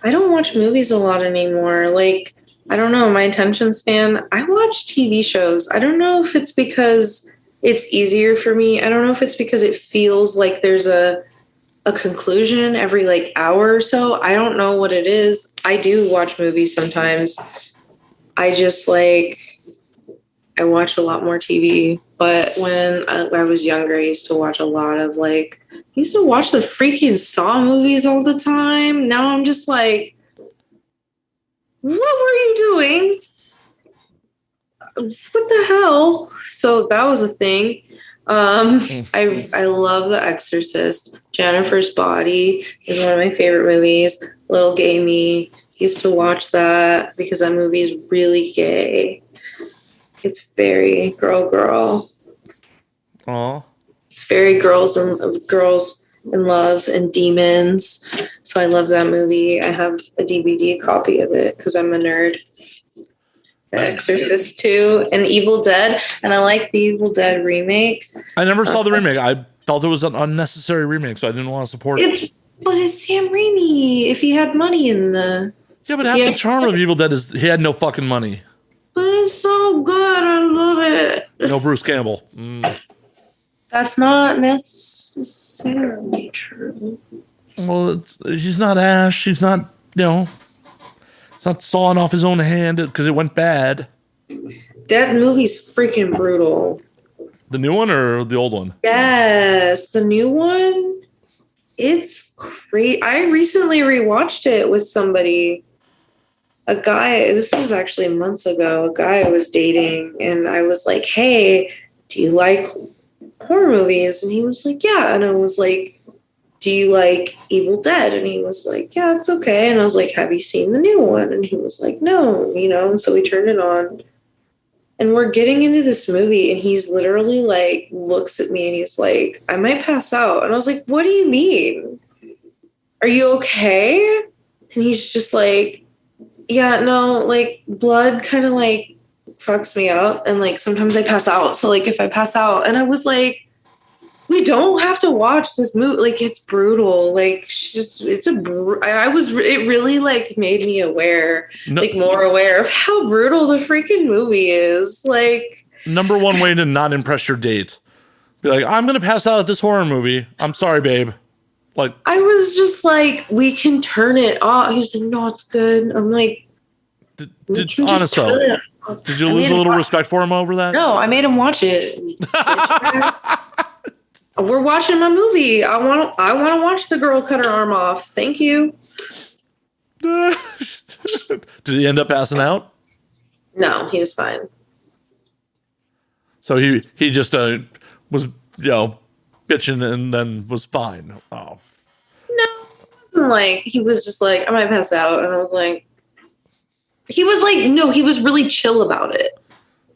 I don't watch movies a lot anymore. Like, I don't know, my attention span. I watch TV shows. I don't know if it's because it's easier for me. I don't know if it's because it feels like there's a conclusion every like hour or so. I don't know what it is. I do watch movies sometimes. I just like, I watch a lot more TV. But when I was younger, I used to watch a lot of like, I used to watch the freaking Saw movies all the time. Now I'm just like, what were you doing? What the hell? So that was a thing. I love The Exorcist. Jennifer's Body is one of my favorite movies. Little Gay Me. Used to watch that because that movie is really gay. It's very girl. Aw. It's very girls in love and demons. So I love that movie. I have a DVD copy of it because I'm a nerd. The Exorcist 2 and Evil Dead. And I like the Evil Dead remake. I never saw the remake. I felt it was an unnecessary remake, so I didn't want to support it. But it's Sam Raimi. If he had money in the... Yeah, but half the charm of Evil Dead is he had no fucking money. But it's so good. I love it. No Bruce Campbell. That's not necessarily true. Well, he's not Ash. He's not, it's not sawing off his own hand because it went bad. That movie's freaking brutal. The new one or the old one? Yes, the new one. It's great. I recently rewatched it with somebody. A guy, this was actually months ago, a guy I was dating, and I was like, hey, do you like horror movies? And he was like, yeah. And I was like, do you like Evil Dead? And he was like, yeah, it's okay. And I was like, have you seen the new one? And he was like, no, and so we turned it on. And we're getting into this movie, and he's literally like, looks at me and he's like, I might pass out. And I was like, what do you mean? Are you okay? And he's just like, yeah, no, like blood kind of like fucks me up. And like, sometimes I pass out. So like if I pass out, and I was like, we don't have to watch this movie. Like, it's brutal. Like, it really like made me aware, like more aware of how brutal the freaking movie is. Like, Number one way to not impress your date. Be like, I'm going to pass out at this horror movie. I'm sorry, babe. Like, I was just like, we can turn it off. He was like, no, it's good. I'm like, honest though, did you lose a little respect for him over that? No, I made him watch it. We're watching my movie. I want to watch the girl cut her arm off. Thank you. Did he end up passing out? No, he was fine. So he just was, bitching and then was fine. Oh. No, it wasn't like, he was just like, I might pass out. And I was like, he was like, no, he was really chill about it.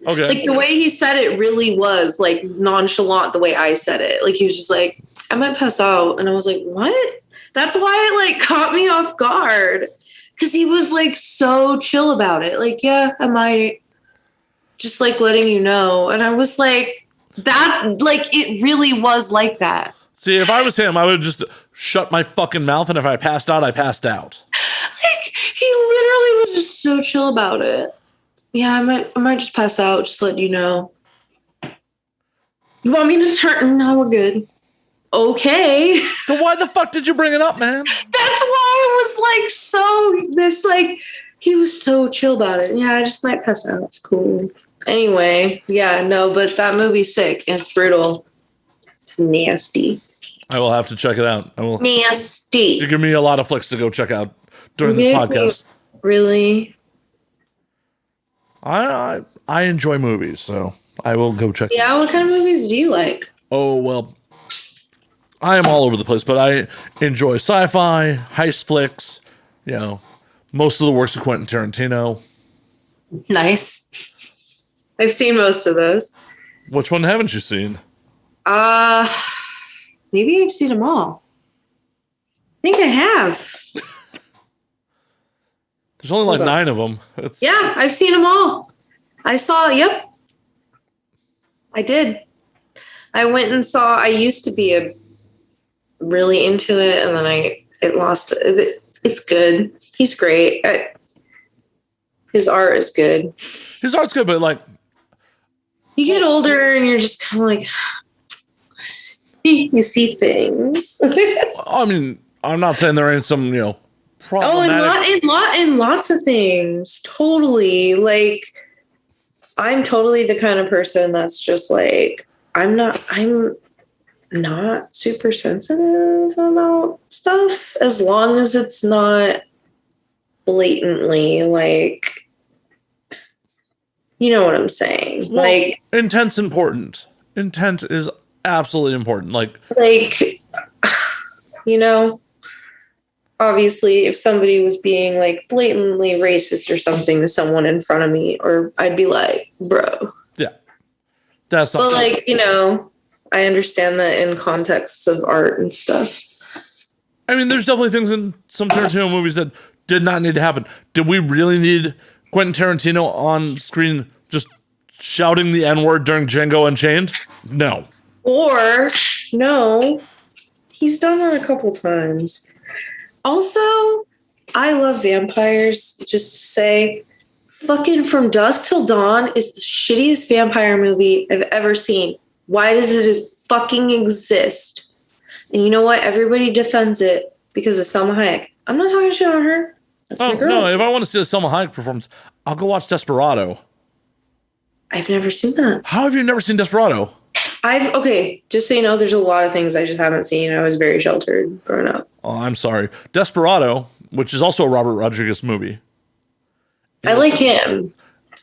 Okay. Like the way he said it really was like nonchalant the way I said it. Like he was just like, I might pass out. And I was like, what? That's why it like caught me off guard. Cause he was like so chill about it. Like, yeah, I might, just like letting you know. And I was like, that, like, it really was like that. See, if I was him, I would just shut my fucking mouth. And if I passed out, I passed out. Like he literally was just so chill about it. Yeah, I might just pass out, just let you know. You want me to turn? No, we're good. Okay. So why the fuck did you bring it up, man? That's why I was like, he was so chill about it. Yeah, I just might pass out. It's cool. Anyway, yeah, no, but that movie's sick and it's brutal. It's nasty. I will have to check it out. I will. Nasty. You give me a lot of flicks to go check out during this podcast. Really? I enjoy movies, so I will go check. Yeah, what kind of movies do you like? Oh, well, I am all over the place, but I enjoy sci-fi, heist flicks, most of the works of Quentin Tarantino. Nice. I've seen most of those. Which one haven't you seen? Maybe I've seen them all. I think I have. There's only like 9 of them. Yeah, I've seen them all. Yep. I did. I went and saw, I used to be really into it, and then it lost. It's good. He's great. His art is good. His art's good, but like... You get older and you're just kind of like... you see things. I mean, I'm not saying there ain't some, problematic... in lots of things. Totally. Like, I'm totally the kind of person that's just like, I'm not super sensitive about stuff as long as it's not blatantly like, you know what I'm saying? Well, like, intent's important. Intent is absolutely important. Like, obviously if somebody was being like blatantly racist or something to someone in front of me, or I'd be like, bro. Yeah. That's not. But like, I understand that in contexts of art and stuff. I mean, there's definitely things in some Tarantino movies that did not need to happen. Did we really need Quentin Tarantino on screen just shouting the N-word during Django Unchained? No. Or, no, he's done that a couple times. Also, I love vampires. Just to say, fucking From Dusk Till Dawn is the shittiest vampire movie I've ever seen. Why does it fucking exist? And you know what? Everybody defends it because of Salma Hayek. I'm not talking shit on her. That's my girl. No, if I want to see a Salma Hayek performance, I'll go watch Desperado. I've never seen that. How have you never seen Desperado? Okay, just so you know, there's a lot of things I just haven't seen. I was very sheltered growing up. Oh, I'm sorry. Desperado, which is also a Robert Rodriguez movie. I like him.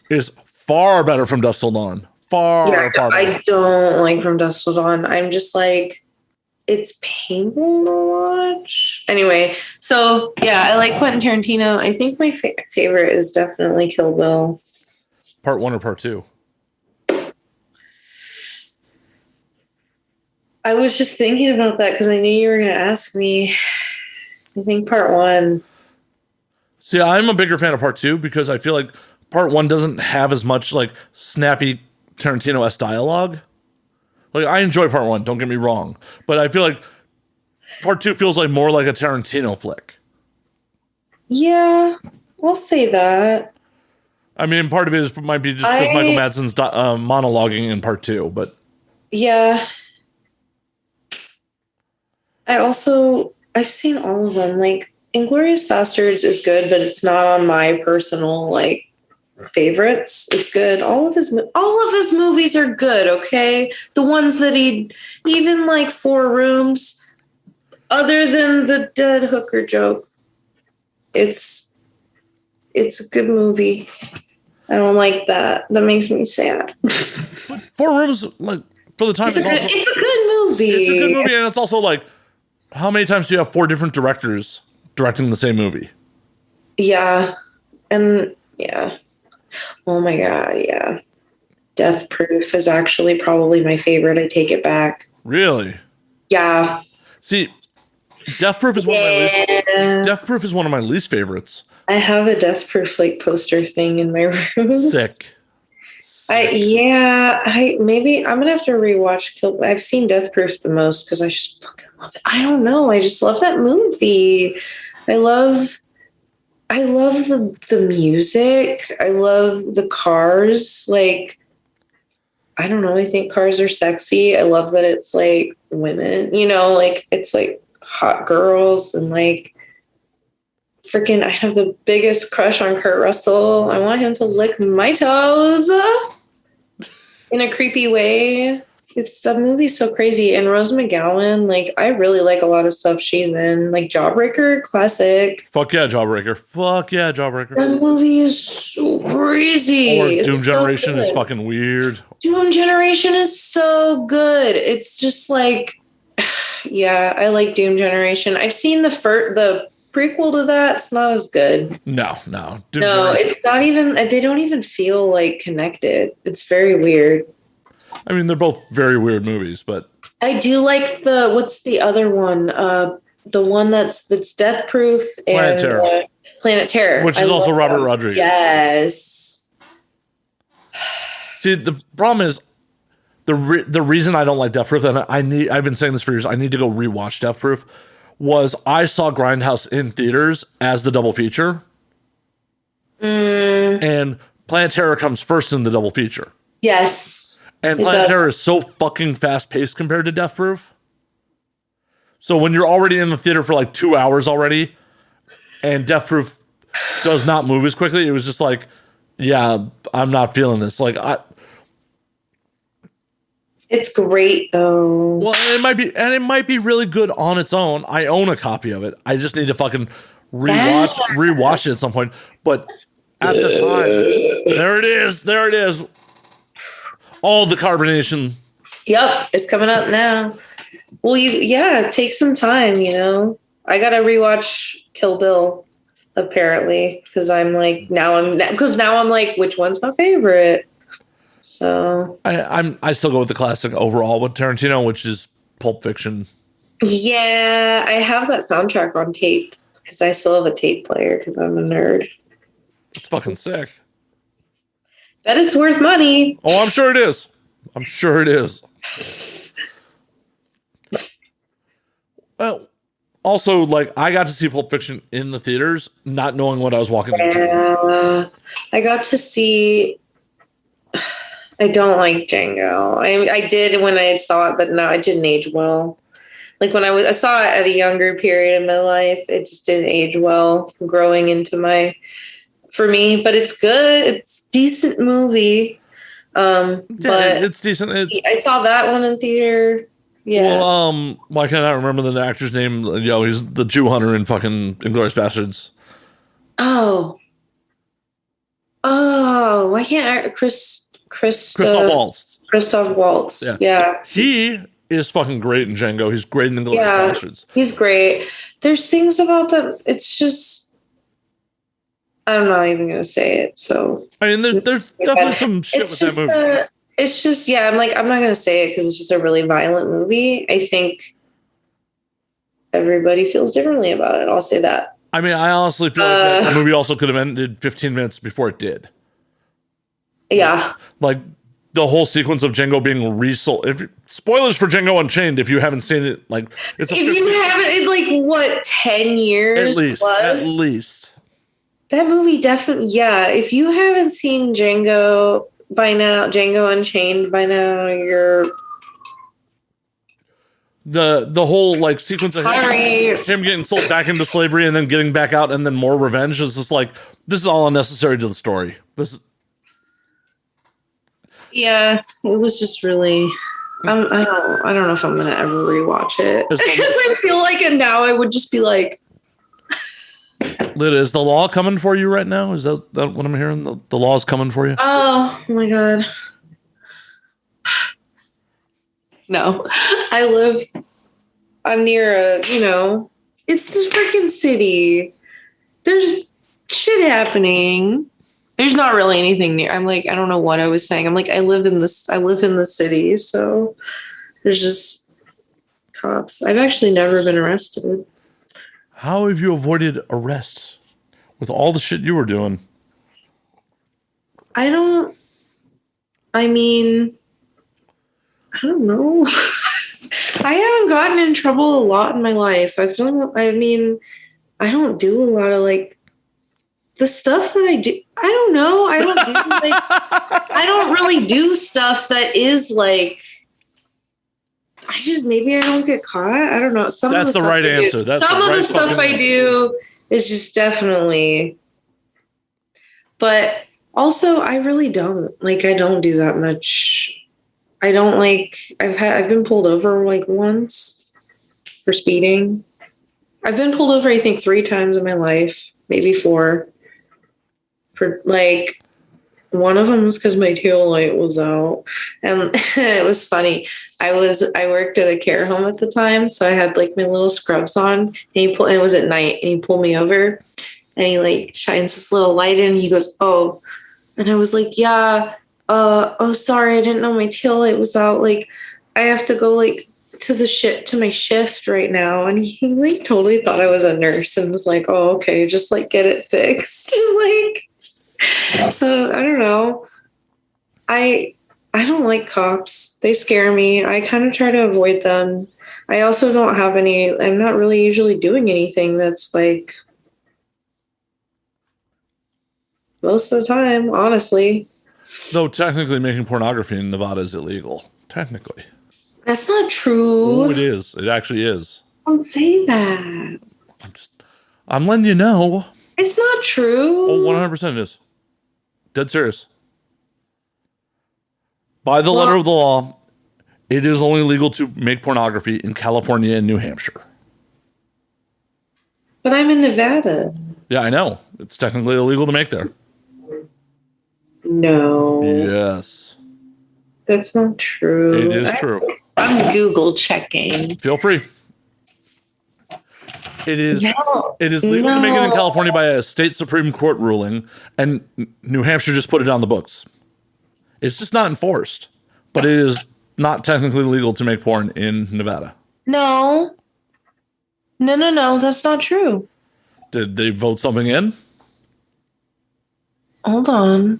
Is far better From Dusk Till Dawn. Far better. I don't like From Dusk Till Dawn. I'm just like, it's painful to watch. Anyway, so yeah, I like Quentin Tarantino. I think my favorite is definitely Kill Bill. Part 1 or Part 2? I was just thinking about that because I knew you were going to ask me. I think Part 1. See, I'm a bigger fan of Part 2 because I feel like Part 1 doesn't have as much like snappy Tarantino-esque dialogue. Like, I enjoy Part 1, don't get me wrong. But I feel like Part 2 feels like more like a Tarantino flick. Yeah, I'll say that. I mean, part of it might be just because Michael Madsen's monologuing in part 2, but yeah. I've seen all of them. Like, Inglourious Bastards is good, but it's not on my personal like favorites. It's good. All of his movies are good. Okay, the ones that even like Four Rooms, other than the dead hooker joke, it's a good movie. I don't like that. That makes me sad. Four Rooms, like, for the time, it's a good movie. It's a good movie, and it's also like, how many times do you have 4 different directors directing the same movie? Yeah, and yeah. Oh my god, yeah. Death Proof is actually probably my favorite. I take it back. Really? Yeah. See, Death Proof is one of my least favorites. I have a Death Proof like poster thing in my room. Sick. Maybe I'm gonna have to rewatch Kill. I've seen Death Proof the most because I just fucking love it. I don't know. I just love that movie. I love the music. I love the cars. Like, I don't know. I think cars are sexy. I love that it's like women, like it's like hot girls and like freaking, I have the biggest crush on Kurt Russell. I want him to lick my toes in a creepy way. The movie's so crazy. And Rose McGowan, like, I really like a lot of stuff she's in. Like Jawbreaker, classic. Fuck yeah, Jawbreaker. That movie is so crazy. Or Doom Generation is fucking weird. Doom Generation is so good. It's just like, yeah, I like Doom Generation. I've seen the prequel to that. It's not as good. No. It's not even, they don't even feel like connected. It's very weird. I mean, they're both very weird movies, but I do like what's the other one? The one that's Death Proof and Planet Terror. Which is also Robert Rodriguez. Yes. See, the problem is the reason I don't like Death Proof, and I've been saying this for years, I need to go rewatch Death Proof, was I saw Grindhouse in theaters as the double feature. And Planet Terror comes first in the double feature. Yes. And Planet Terror is so fucking fast-paced compared to Death Proof. So when you're already in the theater for like 2 hours already, and Death Proof does not move as quickly, it was just like, yeah, I'm not feeling this. Like, it's great though. Well, it might be really good on its own. I own a copy of it. I just need to fucking rewatch it at some point. But at the time, there it is. All the carbonation. Yep, it's coming up now. Well, take some time, I gotta rewatch Kill Bill, apparently, because I'm like, now I'm like, which one's my favorite? So I still go with the classic overall with Tarantino, which is Pulp Fiction. Yeah, I have that soundtrack on tape because I still have a tape player because I'm a nerd. It's fucking sick. Bet it's worth money. Oh, I'm sure it is. Also, like, I got to see Pulp Fiction in the theaters, not knowing what I was walking into. I got to see. I don't like Django. I did when I saw it, but no, it didn't age well. Like when I saw it at a younger period in my life, it just didn't age well. For me, but it's good. It's a decent movie. But it's decent. I saw that one in theater. Yeah. Well, why can't I remember the actor's name? He's the Jew hunter in fucking Inglourious Bastards. Oh, why can't I? Christoph Waltz. Christoph Waltz. Yeah. He is fucking great in Django. He's great in Inglourious Bastards. He's great. There's things about them. It's just, I'm not even going to say it. So I mean, there's definitely some shit with that movie. It's just, I'm not going to say it because it's just a really violent movie. I think everybody feels differently about it. I'll say that. I mean, I honestly feel like the movie also could have ended 15 minutes before it did. Yeah. Like the whole sequence of Django being resold. Spoilers for Django Unchained if you haven't seen it. Like, if you haven't, it's like what, 10 years? At least. That movie definitely, yeah. If you haven't seen Django Unchained by now, you're the whole like sequence of sorry. him getting sold back into slavery and then getting back out and then more revenge is just like, this is all unnecessary to the story. Yeah, it was just really. I don't know if I'm gonna ever rewatch it because I feel like it now. I would just be like, Lita, is the law coming for you right now? Is that what I'm hearing? The law's coming for you? oh my god. No, I'm near it's the freaking city. There's shit happening. There's not really anything near. I'm like, I don't know what I was saying. I'm like, I live in the city, so there's just cops. I've actually never been arrested. How have you avoided arrests with all the shit you were doing? I don't know. I haven't gotten in trouble a lot in my life. I don't do a lot of like the stuff that I do. I don't know. I don't really do stuff that is like, maybe I don't get caught. I don't know. That's the right answer. Some of the stuff I do is just definitely, but also I really don't like, I don't do that much. I don't like, I've been pulled over like once for speeding. I've been pulled over, I think 3 times in my life, maybe 4. For like, one of them was because my tail light was out, and it was funny. I worked at a care home at the time, so I had like my little scrubs on, and it was at night, and he pulled me over, and he like shines this little light in. And he goes, "Oh," and I was like, "Yeah, oh, sorry, I didn't know my tail light was out. Like, I have to go like to my shift right now." And he like totally thought I was a nurse and was like, "Oh, okay, just like get it fixed." Like. So I don't know. I don't like cops. They scare me. I kind of try to avoid them. I also don't have I'm not really usually doing anything that's like most of the time, honestly. Though technically making pornography in Nevada is illegal. Technically. That's not true. Oh, it is. It actually is. Don't say that. I'm letting you know. It's not true. Oh, 100% it is. Dead serious. By the letter of the law, it is only legal to make pornography in California and New Hampshire. But I'm in Nevada. Yeah, I know. It's technically illegal to make there. No. Yes. That's not true. It is true. I'm Google checking. Feel free. It is legal to make it in California by a state Supreme Court ruling, and New Hampshire just put it on the books. It's just not enforced, but it is not technically legal to make porn in Nevada. No, that's not true. Did they vote something in? Hold on.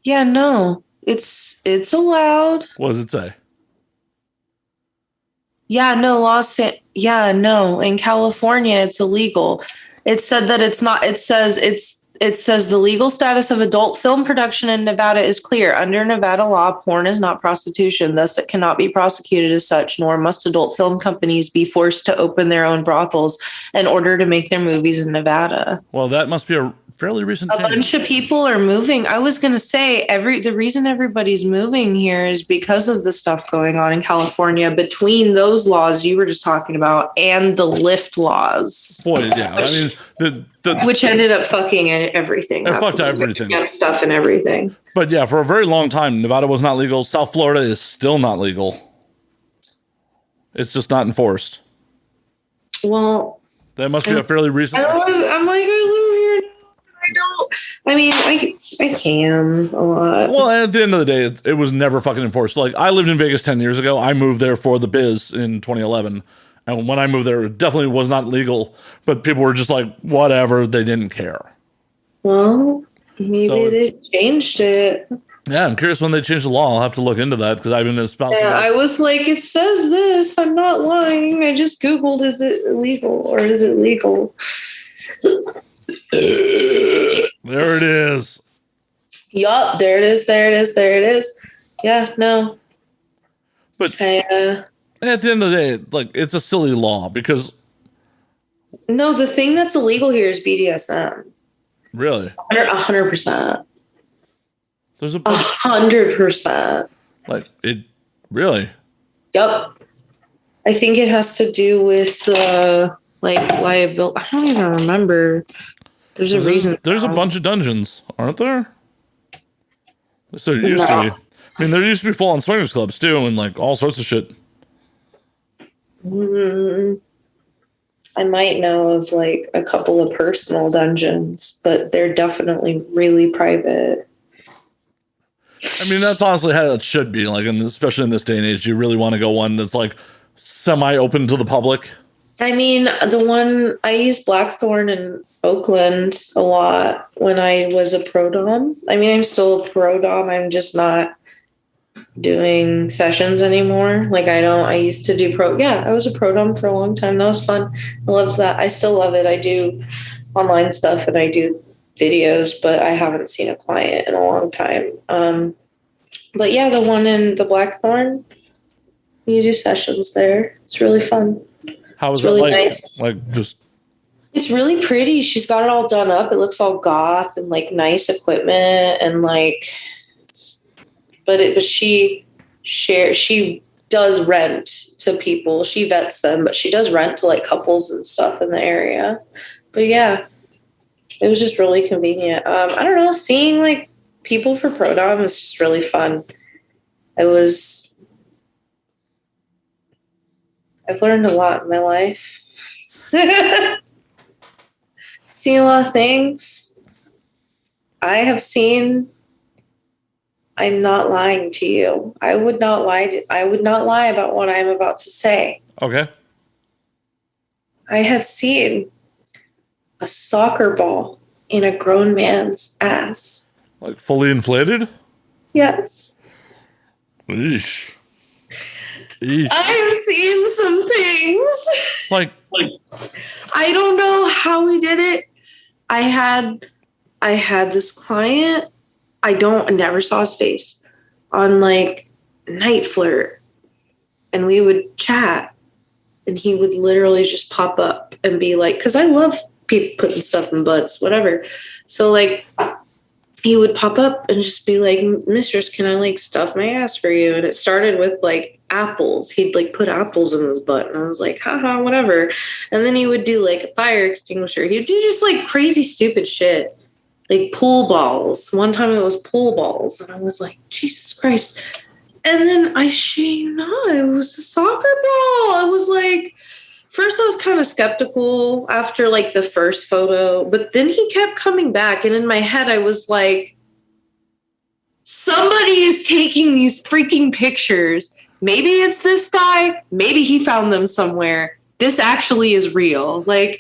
Yeah, no, it's allowed. What does it say? Yeah, no, in California it's illegal. It said that it's not. It says the legal status of adult film production in Nevada is clear. Under Nevada law, porn is not prostitution. Thus, it cannot be prosecuted as such, nor must adult film companies be forced to open their own brothels in order to make their movies in Nevada. Well, that must be a fairly recent change. A bunch of people are moving. I was going to say the reason everybody's moving here is because of the stuff going on in California between those laws you were just talking about and the lift laws. Boy, yeah. Which ended up fucking everything. It fucked everything. Stuff and everything. But yeah, for a very long time, Nevada was not legal. South Florida is still not legal. It's just not enforced. Well, that must be a fairly recent. I live here. I can a lot. Well, at the end of the day, it was never fucking enforced. Like, I lived in Vegas 10 years ago. I moved there for the biz in 2011. And when I moved there, it definitely was not legal. But people were just like, whatever. They didn't care. Well, maybe they changed it. Yeah, I'm curious when they changed the law. I'll have to look into that because I've been espousing that. I was like, it says this. I'm not lying. I just Googled, is it illegal or is it legal? There it is. Yup, there it is. There it is. There it is. Yeah, no. But at the end of the day, like, it's a silly law because. No, the thing that's illegal here is BDSM. Really? 100%. There's a 100%. Like, it really? Yep. I think it has to do with like liability. I don't even remember. There's a reason. There's a bunch of dungeons, aren't there? So there used to be. I mean, there used to be full-on swingers clubs too, and like all sorts of shit. I might know of like a couple of personal dungeons, but they're definitely really private. I mean, that's honestly how it should be. Like, especially in this day and age, you really want to go one that's like semi-open to the public. I mean, the one I used Blackthorn in Oakland a lot when I was a pro dom. I mean, I'm still a pro dom. I'm just not doing sessions anymore. Like, I used to do I was a pro dom for a long time. That was fun. I loved that. I still love it. I do online stuff and I do videos, but I haven't seen a client in a long time. But yeah, the one in the Blackthorn, you do sessions there. It's really fun. How is that really nice. Like, just. It's really pretty. She's got it all done up. It looks all goth and like nice equipment and like, but she does rent to people. She vets them, but she does rent to like couples and stuff in the area. But yeah, it was just really convenient. I don't know, seeing like people for pro dom is just really fun. I've learned a lot in my life. Seen a lot of things. I have seen. I'm not lying to you. I would not lie about what I'm about to say. Okay. I have seen a soccer ball in a grown man's ass. Like fully inflated? Yes. Eesh. I've seen some things. Like I don't know how we did it. I had this client. I never saw his face on like Night Flirt, and we would chat, and he would literally just pop up and be like, because I love people putting stuff in butts, whatever. So like, he would pop up and just be like, "Mistress, can I like stuff my ass for you?" And it started with like apples. He'd like put apples in his butt, and I was like, haha, whatever. And then he would do like a fire extinguisher. He would do just like crazy, stupid shit. Like pool balls. One time it was pool balls. And I was like, Jesus Christ. And then it was a soccer ball. I was like, first I was kind of skeptical after like the first photo, but then he kept coming back. And in my head, I was like, somebody is taking these freaking pictures. Maybe it's this guy. Maybe he found them somewhere. This actually is real. Like,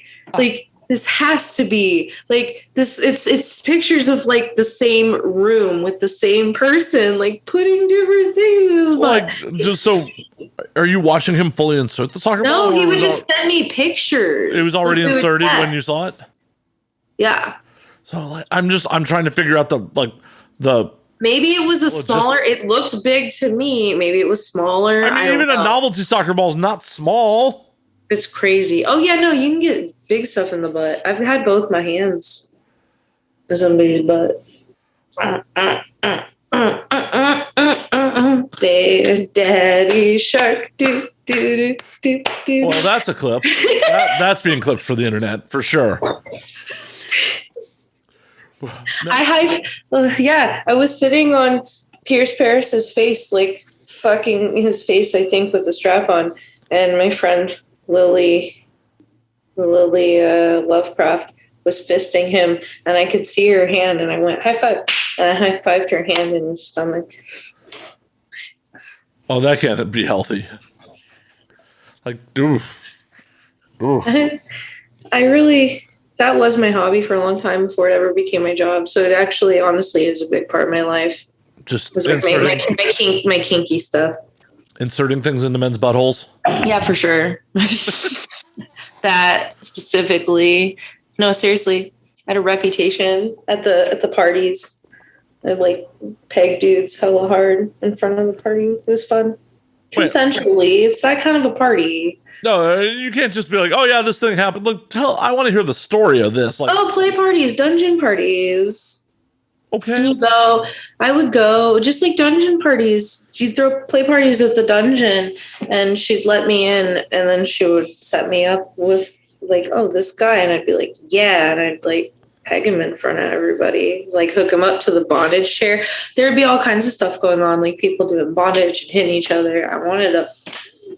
this has to be like this. It's pictures of like the same room with the same person, like putting different things in his butt. Like, just so, are you watching him fully insert the soccer ball? No, he would just send me pictures. It was already inserted when you saw it? Yeah. So like, I'm trying to figure out the. Maybe it was smaller. It looked big to me. Maybe it was smaller. I mean, even a novelty soccer ball is not small. It's crazy. Oh yeah, no, you can get big stuff in the butt. I've had both my hands in somebody's butt. Big Daddy Shark. Do, do, do, do, do. Well, that's a clip. That's being clipped for the internet for sure. I was sitting on Pierce Paris's face, like fucking his face, I think, with a strap on, and my friend Lily Lovecraft was fisting him, and I could see her hand, and I went high five, and I high fived her hand in his stomach. Oh, that can't be healthy. Like, oof. That was my hobby for a long time before it ever became my job. So it actually, honestly, is a big part of my life. Just like my kinky stuff. Inserting things into men's buttholes? Yeah, for sure. That specifically. No, seriously. I had a reputation at the parties. I'd like peg dudes hella hard in front of the party. It was fun. Consensually. It's that kind of a party. No, you can't just be like, oh yeah, this thing happened. Look, I want to hear the story of this. Like, play parties, dungeon parties. Okay. I would go just like dungeon parties. She'd throw play parties at the dungeon and she'd let me in and then she would set me up with like, oh, this guy. And I'd be like, yeah. And I'd like peg him in front of everybody, like hook him up to the bondage chair. There'd be all kinds of stuff going on, like people doing bondage and hitting each other. I wanted to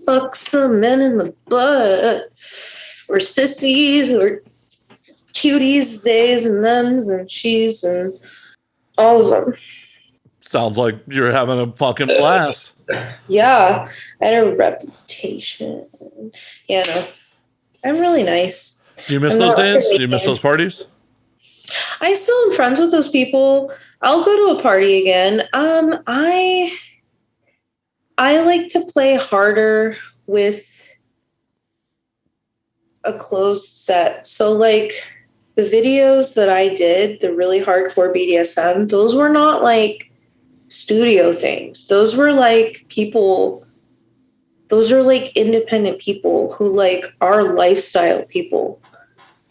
fuck some men in the butt or sissies or cuties, theys and thems and she's and all of them. Sounds like you're having a fucking blast. Yeah, I had a reputation. Yeah, no, I'm really nice. Do you miss those days? Do you miss those parties? I still am friends with those people. I'll go to a party again. I like to play harder with a closed set. So like the videos that I did, the really hardcore BDSM, those were not like studio things. Those were like people, those are like independent people who like are lifestyle people.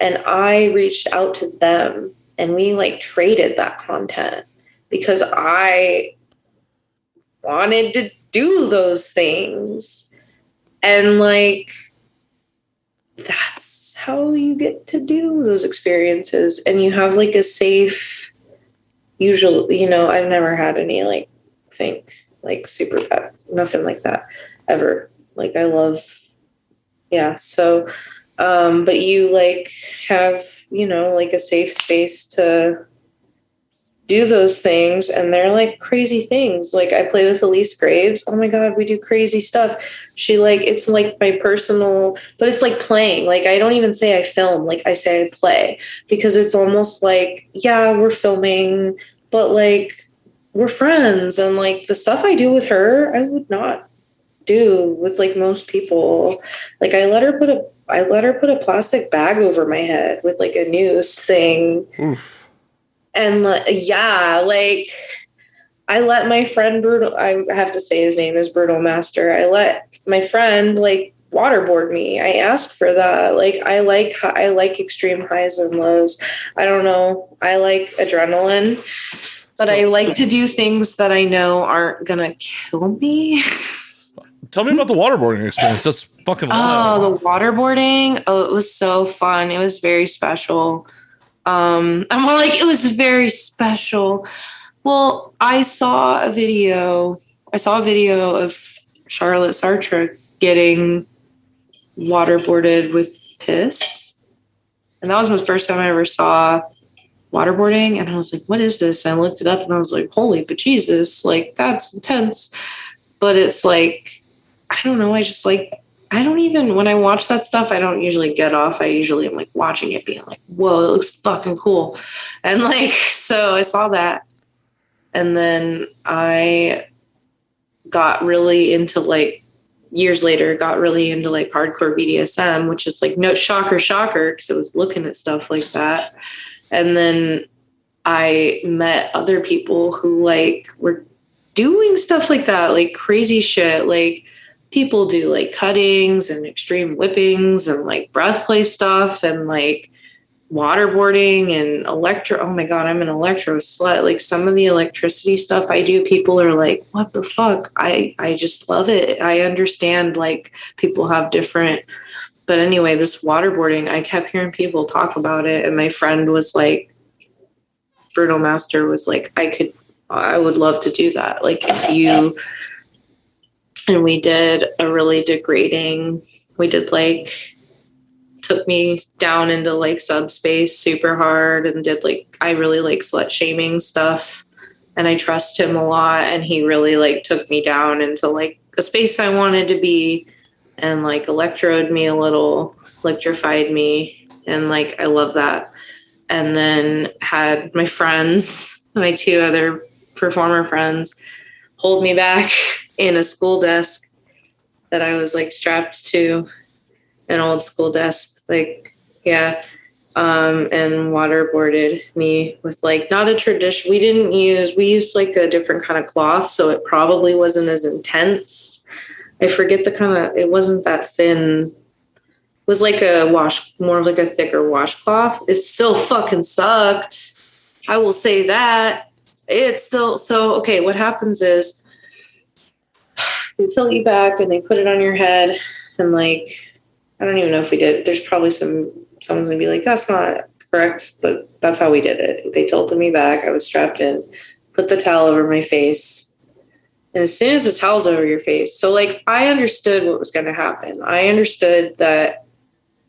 And I reached out to them and we like traded that content because I wanted to do those things. And like, that's how you get to do those experiences. And you have like a safe, usually, I've never had any like super bad, nothing like that ever. Like I love, yeah. So, but you like have, like a safe space to do those things. And they're like crazy things. Like I play with Elise Graves. Oh my God, we do crazy stuff. She like, it's like my personal, but it's like playing. Like, I don't even say I film. Like I say I play because it's almost like, yeah, we're filming, but like we're friends. And like the stuff I do with her, I would not do with like most people. Like I let her put a plastic bag over my head with like a noose thing. Oof. And yeah, like I let my friend I have to say his name is Brutal Master. I let my friend like waterboard me. I asked for that. Like I like extreme highs and lows. I don't know. I like adrenaline, but I like to do things that I know aren't gonna kill me. Tell me about the waterboarding experience. That's fucking wild. Oh, the waterboarding. Oh, it was so fun. It was very special. I'm more like, it was very special. Well, I saw a video of Charlotte Sartre getting waterboarded with piss. And that was the first time I ever saw waterboarding. And I was like, what is this? And I looked it up and I was like, holy bejesus, like that's intense. But it's like, I don't know. When I watch that stuff, I don't usually get off. I usually am like watching it being like, whoa, it looks fucking cool. And like, so I saw that. And then I got really into like, years later, got really into like hardcore BDSM, which is like no shocker, because I was looking at stuff like that. And then I met other people who like were doing stuff like that, like crazy shit. Like people do like cuttings and extreme whippings and like breath play stuff and like waterboarding and electro. Oh my God, I'm an electro slut. Like some of the electricity stuff I do, people are like, what the fuck? I just love it. I understand like people have different, but anyway, this waterboarding, I kept hearing people talk about it. And my friend was like, Brutal Master was like, I would love to do that. Like if you, and we did a really degrading, took me down into like subspace super hard and did like, I really like slut shaming stuff. And I trust him a lot. And he really like took me down into like a space I wanted to be and like electrified me. And like, I love that. And then had my friends, my two other performer friends, hold me back in a school desk that I was like strapped to, an old school desk. Like, yeah. and waterboarded me with like not a tradition. We used like a different kind of cloth, so it probably wasn't as intense. I forget it wasn't that thin. It was like more of like a thicker washcloth. It still fucking sucked. I will say that. It's still so okay. What happens is they tilt you back and they put it on your head, and like I don't even know if we did. There's probably someone's gonna be like, that's not correct, but that's how we did it. They tilted me back. I was strapped in, put the towel over my face. And as soon as the towel's over your face, so like I understood what was going to happen. I understood that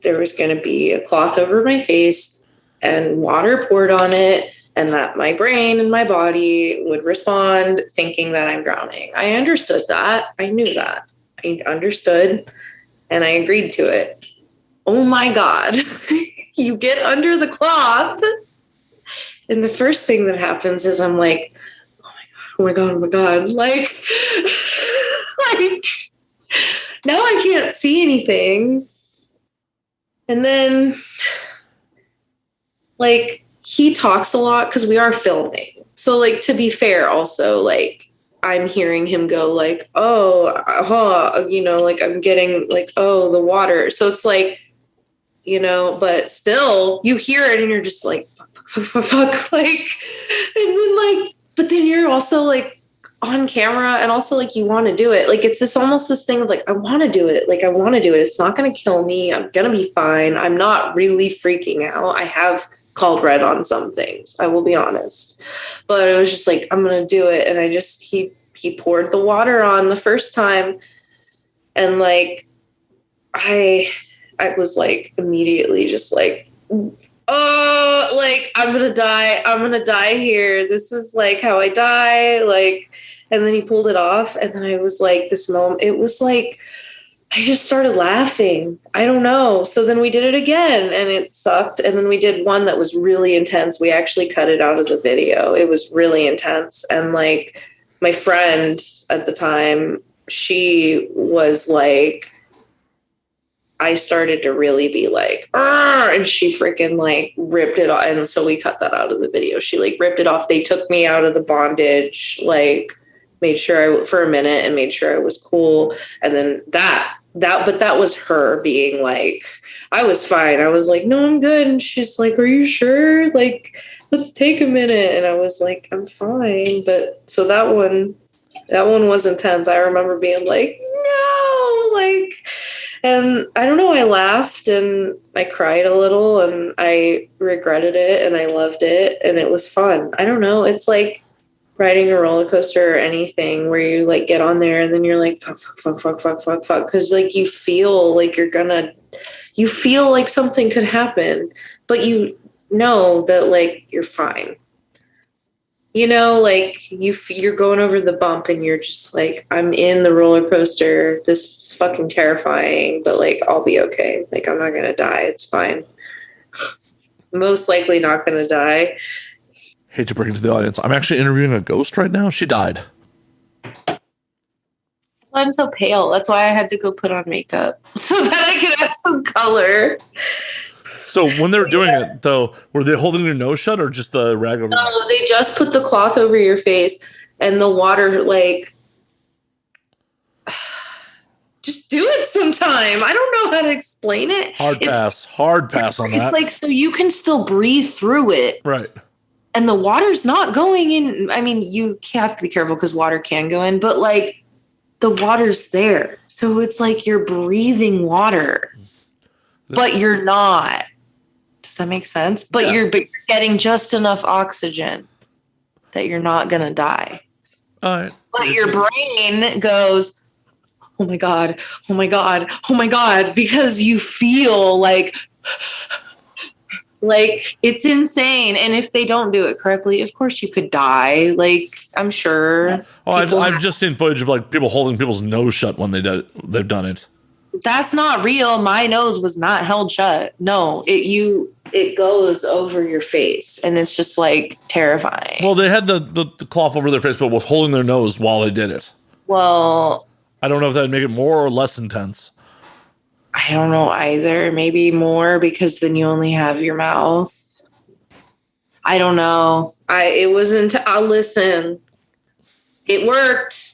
there was going to be a cloth over my face and water poured on it, and that my brain and my body would respond thinking that I'm drowning. I understood that. I knew that. I understood, and I agreed to it. Oh my God. You get under the cloth, and the first thing that happens is I'm like, oh my God, oh my God. Like now I can't see anything. And then like he talks a lot because we are filming. So like, to be fair, also like I'm hearing him go like, like I'm getting like, oh, the water. So it's like, but still you hear it and you're just like, fuck. Like, and then like, but then you're also like on camera and also like you want to do it. Like it's almost this thing of like, I want to do it. Like I want to do it. It's not going to kill me. I'm going to be fine. I'm not really freaking out. I have called red on some things, I will be honest. But it was just like, I'm going to do it. And he poured the water on the first time. And like, I was like immediately just like, oh, like I'm going to die here. This is like how I die. Like, and then he pulled it off. And then I was like, this moment, it was like, I just started laughing. I don't know. So then we did it again and it sucked. And then we did one that was really intense. We actually cut it out of the video. It was really intense. And like my friend at the time, she was like, I started to really be like, and she freaking like ripped it off. And so we cut that out of the video. She like ripped it off. They took me out of the bondage, like made sure for a minute and made sure I was cool. And then but that was her being like, I was fine. I was like, no, I'm good. And she's like, are you sure? Like, let's take a minute. And I was like, I'm fine. But so that one was intense. I remember being like, no, like, and I don't know, I laughed and I cried a little and I regretted it and I loved it and it was fun. I don't know. It's like riding a roller coaster or anything where you like get on there and then you're like, fuck. Cause like you feel like you feel like something could happen, but you know that like you're fine. Like you're going over the bump and you're just like, I'm in the roller coaster. This is fucking terrifying, but like, I'll be okay. Like, I'm not going to die. It's fine. Most likely not going to die. Hate to bring it to the audience. I'm actually interviewing a ghost right now. She died. I'm so pale. That's why I had to go put on makeup so that I could have some color. So when they were doing it, though, were they holding their nose shut or just the rag over? No, they just put the cloth over your face and the water, like, just do it sometime. I don't know how to explain it. Hard pass on that. It's like, so you can still breathe through it. Right. And the water's not going in. I mean, you have to be careful because water can go in, but like the water's there. So it's like you're breathing water, but you're not. Does that make sense? But you're getting just enough oxygen that you're not going to die. All right. But your brain goes, oh my God, oh my God, oh my God, because you feel like it's insane. And if they don't do it correctly, of course you could die. Like, I'm sure. Oh, I've just seen footage of like people holding people's nose shut when they've done it. That's not real. My nose was not held shut. No, it goes over your face and it's just like terrifying. Well, they had the cloth over their face, but was holding their nose while they did it. Well, I don't know if that would make it more or less intense. I don't know either. Maybe more because then you only have your mouth. I don't know. It wasn't. I'll listen. It worked.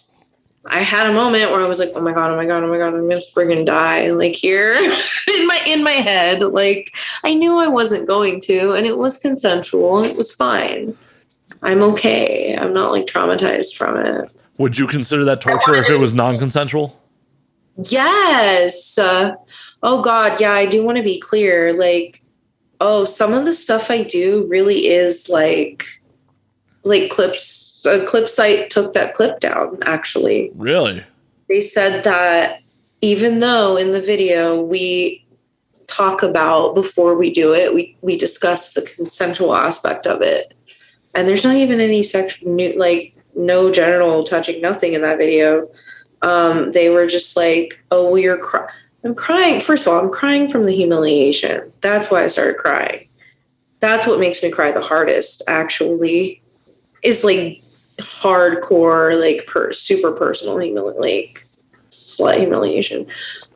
I had a moment where I was like, oh my God, I'm gonna friggin' die. Like here in my head. Like I knew I wasn't going to, and it was consensual. It was fine. I'm okay. I'm not like traumatized from it. Would you consider that torture if it was non-consensual? Yes. Oh God, yeah, I do want to be clear. Like, some of the stuff I do really is like clips. A clip site took that clip down, actually. Really? They said that even though in the video we talk about before we do it, we discuss the consensual aspect of it. And there's not even any no genital touching, nothing in that video. They were just like, oh, I'm crying. First of all, I'm crying from the humiliation. That's why I started crying. That's what makes me cry the hardest, actually, is like hardcore, like super personal slight humiliation.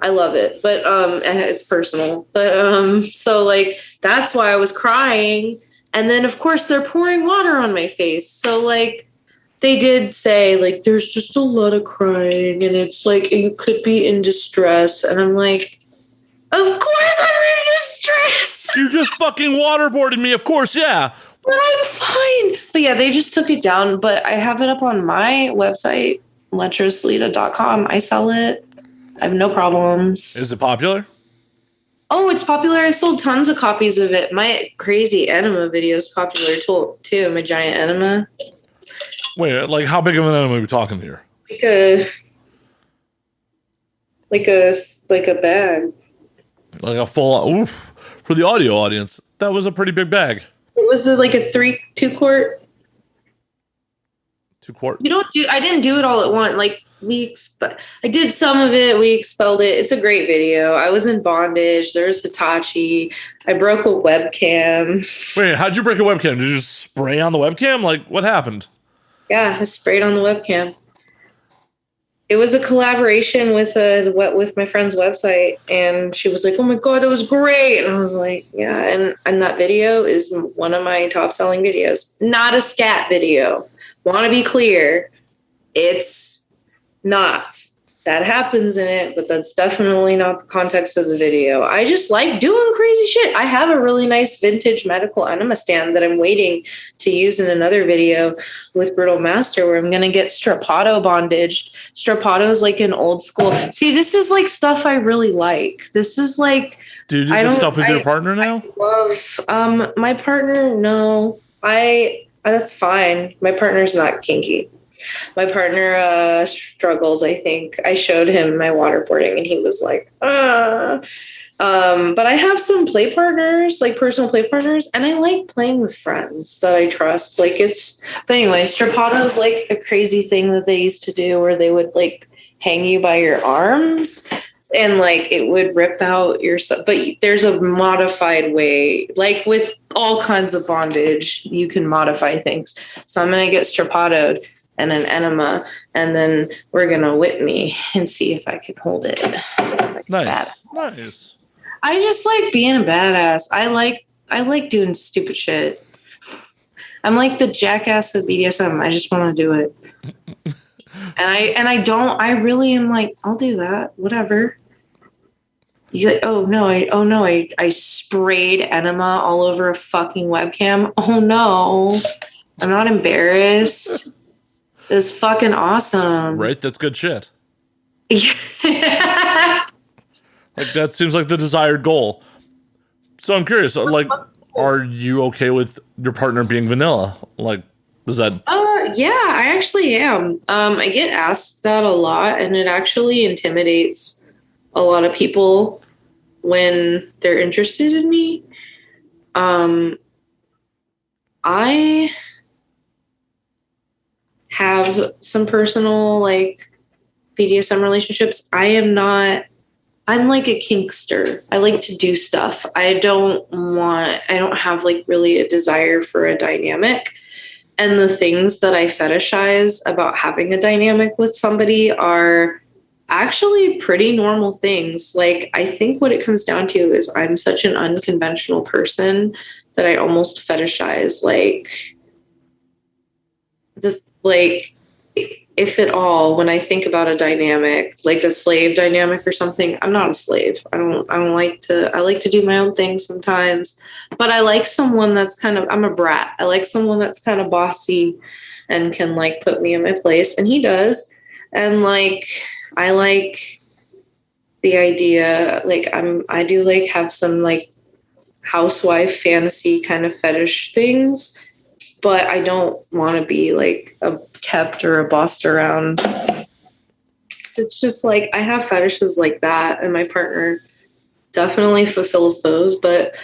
I love it, but it's personal. But so like that's why I was crying. And then of course they're pouring water on my face. So like they did say like there's just a lot of crying and it's like you could be in distress. And I'm like, of course I'm in distress. You just fucking waterboarded me, of course, yeah. But I'm fine. But yeah, they just took it down. But I have it up on my website, lecherouslita.com. I sell it. I have no problems. Is it popular? Oh, it's popular. I sold tons of copies of it. My crazy enema video is popular too. My giant enema. Wait, like how big of an enema are we talking here? Like a bag. Like a full, oof. For the audio audience, that was a pretty big bag. It was like a 2 quart. 2 quart? I didn't do it all at once. Like I did some of it. We expelled it. It's a great video. I was in bondage. There's Hitachi. I broke a webcam. Wait, how'd you break a webcam? Did you just spray on the webcam? Like what happened? Yeah, I sprayed on the webcam. It was a collaboration with my friend's website, and she was like, "Oh my God, that was great!" And I was like, "Yeah." And that video is one of my top selling videos. Not a scat video. Want to be clear? It's not. That happens in it, but that's definitely not the context of the video. I just like doing crazy shit. I have a really nice vintage medical enema stand that I'm waiting to use in another video with Brutal Master where I'm going to get Strapato bondaged. Strapato is like an old school. See, this is like stuff I really like. This is like... Do you do this stuff with your partner now? I love my partner. No, that's fine. My partner's not kinky. My partner struggles, I think. I showed him my waterboarding and he was like, But I have some play partners, like personal play partners, and I like playing with friends that I trust. But anyway, Strapato is like a crazy thing that they used to do where they would like hang you by your arms and like it would rip out your stuff. But there's a modified way, like with all kinds of bondage, you can modify things. So I'm going to get Strapatoed and an enema, and then we're gonna whip me and see if I can hold it. Nice. I just like being a badass. I like doing stupid shit. I'm like the jackass of BDSM. I just want to do it. I really am like, I'll do that. Whatever. He's like, I sprayed enema all over a fucking webcam. Oh no. I'm not embarrassed. It's fucking awesome. Right? That's good shit. Yeah. Like that seems like the desired goal. So I'm curious, like, are you okay with your partner being vanilla? Like, is that... Yeah, I actually am. I get asked that a lot, and it actually intimidates a lot of people when they're interested in me. I have some personal like BDSM relationships. I'm like a kinkster. I like to do stuff. I don't have like really a desire for a dynamic. And the things that I fetishize about having a dynamic with somebody are Actually, pretty normal things. Like, I think what it comes down to is I'm such an unconventional person that I almost fetishize, like, if at all, when I think about a dynamic, like a slave dynamic or something, I'm not a slave. I like to do my own thing sometimes, but I like someone that's I'm a brat. I like someone that's kind of bossy and can like put me in my place. And he does. And like, I like the idea, like I do like have some like housewife fantasy kind of fetish things, but I don't want to be like a kept or a bossed around. It's just like I have fetishes like that, and my partner definitely fulfills those, but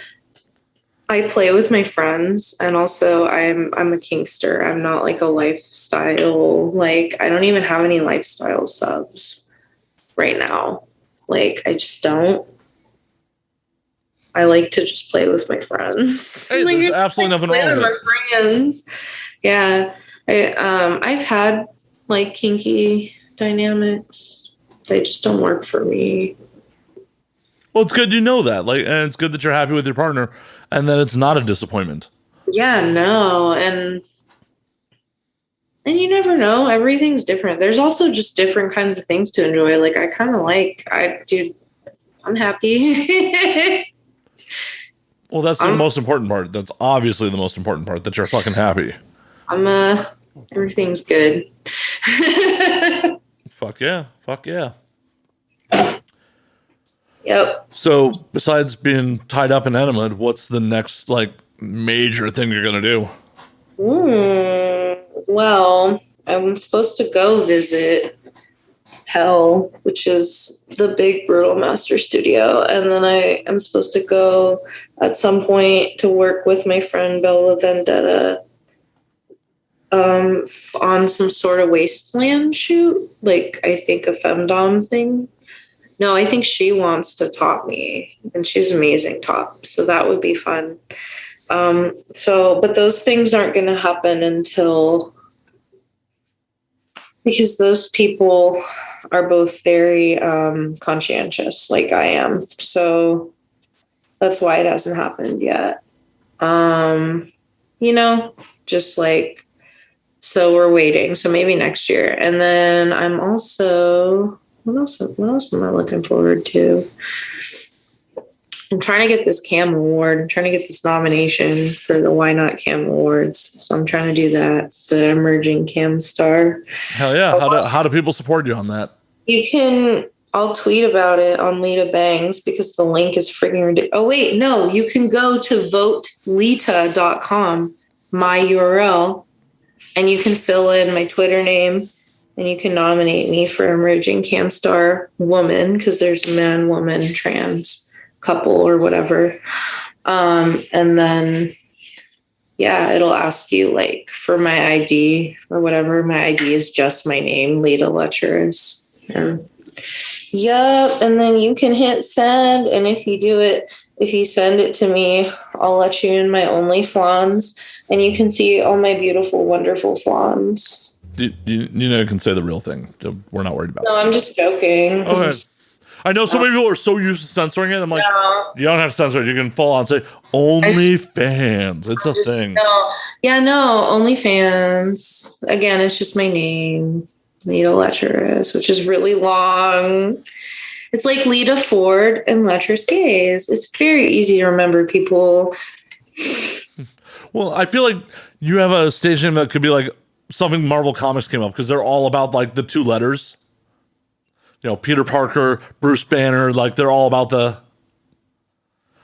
I play with my friends, and also I'm a kinkster. I'm not like a lifestyle, like I don't even have any lifestyle subs right now. Like I just don't. I like to just play with my friends. Hey, like, there's absolutely nothing wrong with my it. friends. Yeah. I've had like kinky dynamics. They just don't work for me. Well, it's good you know that. Like, and it's good that you're happy with your partner and that it's not a disappointment. Yeah, no. And you never know. Everything's different. There's also just different kinds of things to enjoy. Like I'm happy. Well, that's the most important part. That's obviously the most important part, that you're fucking happy. Everything's good. Fuck yeah. Fuck yeah. Yep. So besides being tied up in enema, what's the next like major thing you're going to do? Well, I'm supposed to go visit Hell, which is the big Brutal Master studio. And then I am supposed to go at some point to work with my friend Bella Vendetta on some sort of wasteland shoot. Like, I think a femdom thing. No, I think she wants to top me, and she's amazing top. So that would be fun. But those things aren't going to happen because those people are both very conscientious, like I am. So that's why it hasn't happened yet. Just like, so we're waiting. So maybe next year. And then I'm also, what else am I looking forward to? I'm trying to get this CAM award. I'm trying to get this nomination for the Why Not CAM Awards. So I'm trying to do that, the Emerging CAM Star. Hell yeah. How do people support you on that? I'll tweet about it on Lita Bangs because the link is freaking ridiculous. Oh, wait, no, you can go to votelita.com, my URL, and you can fill in my Twitter name and you can nominate me for Emerging CAM Star Woman, because there's man, woman, trans, couple, or whatever. And then, yeah, it'll ask you like for my ID or whatever. My ID is just my name, Lita Lecherous. Yep. And then you can hit send. And if you send it to me, I'll let you in my OnlyFans, and you can see all my beautiful, wonderful flans. You you can say the real thing. We're not worried about it. No, I'm just joking. Okay. I know so many people are so used to censoring it. I'm like, no. You don't have to censor it. You can full on say OnlyFans. It's a thing. No. Yeah, no, OnlyFans. Again, it's just my name, Lita Lecherous, which is really long. It's like Lita Ford and Lecherous Gaze. It's very easy to remember, people. Well, I feel like you have a stage name that could be like something Marvel Comics came up, because they're all about like the two letters. You know, Peter Parker, Bruce Banner, like they're all about the.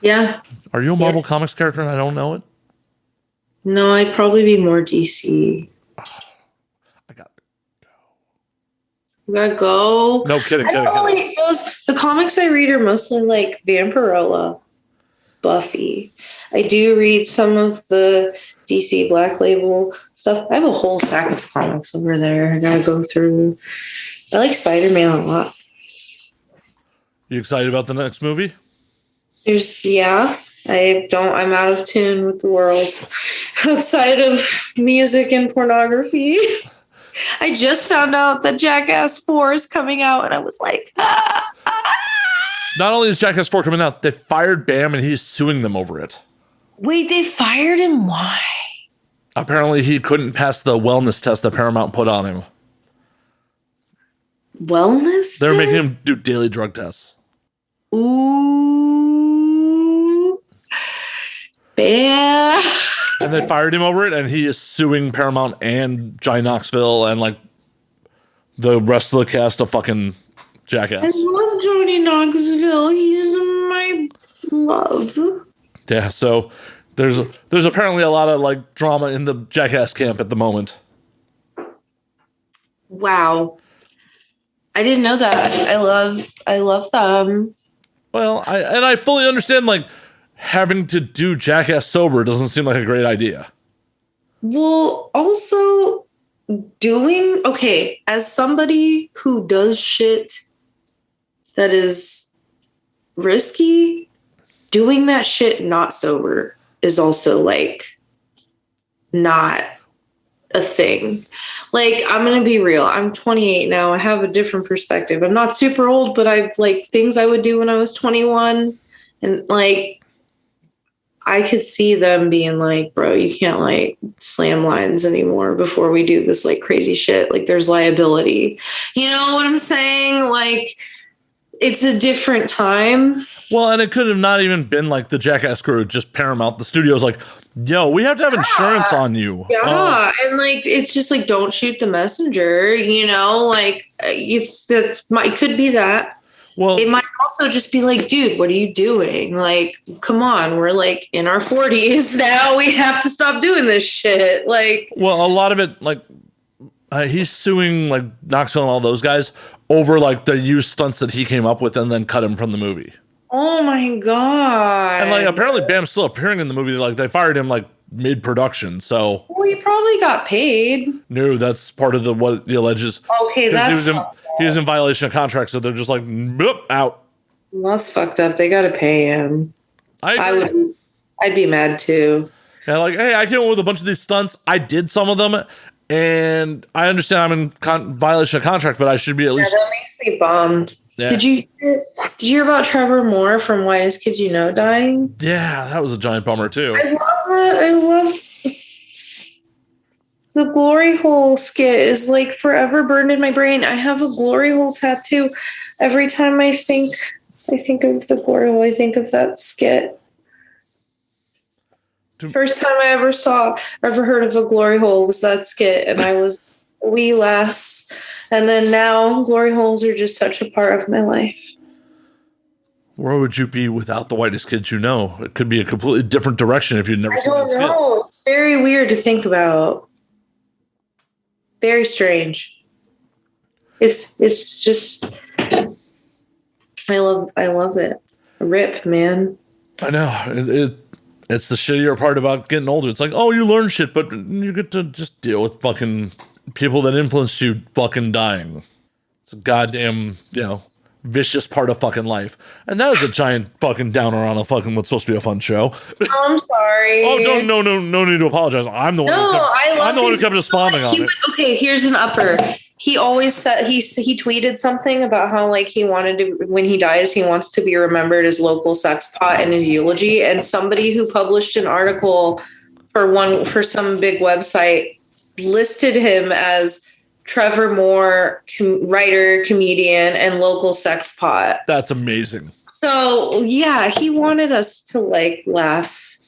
Yeah. Are you a Marvel Comics character and I don't know it? No, I'd probably be more DC. I got to go. You gotta go. No, kidding. The comics I read are mostly like Vampirella, Buffy. I do read some of the DC Black Label stuff. I have a whole stack of comics over there I gotta go through. I like Spider-Man a lot. You excited about the next movie? I'm out of tune with the world outside of music and pornography. I just found out that Jackass 4 is coming out, and I was like, Not only is Jackass 4 coming out, they fired Bam and he's suing them over it. Wait, they fired him? Why? Apparently he couldn't pass the wellness test that Paramount put on him. Wellness? They're making him do daily drug tests. Ooh. Bam. And they fired him over it, and he is suing Paramount and Johnny Knoxville and like the rest of the cast of fucking Jackass. I love Johnny Knoxville. He's my love. Yeah, so there's apparently a lot of like drama in the Jackass camp at the moment. Wow. I didn't know that. I love them. Well, I fully understand like having to do Jackass sober doesn't seem like a great idea. Well, also as somebody who does shit that is risky, doing that shit not sober is also like not a thing. Like, I'm gonna be real. I'm 28 now. I have a different perspective. I'm not super old, but I've like things I would do when I was 21, and like I could see them being like, bro, you can't like slam lines anymore before we do this like crazy shit. Like, there's liability. You know what I'm saying? Like, it's a different time. Well, and it could have not even been like the Jackass crew, just Paramount. The studio's like, yo, we have to have insurance on you. Yeah. And like, it's just like, don't shoot the messenger, you know, like it could be that. Well, it might also just be like, dude, what are you doing? Like, come on, we're like in our 40s now. We have to stop doing this shit. Like, well, a lot of it, like, he's suing like Knoxville and all those guys over like the used stunts that he came up with and then cut him from the movie. oh my God. And like, apparently Bam's still appearing in the movie. Like, they fired him like mid-production. So, Well, he probably got paid. no, that's part of what he alleges. Okay, that's he was in violation of contract, so they're just like, boop, out. that's fucked up. They got to pay him. I'd be mad too. Yeah, like, hey, I came up with a bunch of these stunts. I did some of them, and I understand I'm in violation of contract, but I should be at least. Yeah, that makes me bummed. Yeah. Did you hear about Trevor Moore from Whitest Kids You Know dying? Yeah, that was a giant bummer too. I love it. I love the glory hole skit is like forever burned in my brain. I have a glory hole tattoo. Every time I think of the glory hole, I think of that skit. First time I ever heard of a glory hole was that skit, and I was a wee lass. And then now glory holes are just such a part of my life. Where would you be without the Whitest Kids You Know? It could be a completely different direction if you'd never seen that skit. I don't know. It's very weird to think about. Very strange. It's just I love it. Rip, man. I know. It's the shittier part about getting older. It's like, oh, you learn shit, but you get to just deal with fucking people that influence you fucking dying. It's a goddamn, vicious part of fucking life. And that is a giant fucking downer on a fucking what's supposed to be a fun show. Oh, I'm sorry. Oh, no need to apologize. I'm the one who kept responding on it. Okay, here's an upper. He always said he tweeted something about how like he wanted to, when he dies, he wants to be remembered as local sex pot in his eulogy. And somebody who published an article for some big website listed him as Trevor Moore, writer, comedian, and local sex pot. That's amazing. So yeah, he wanted us to like laugh,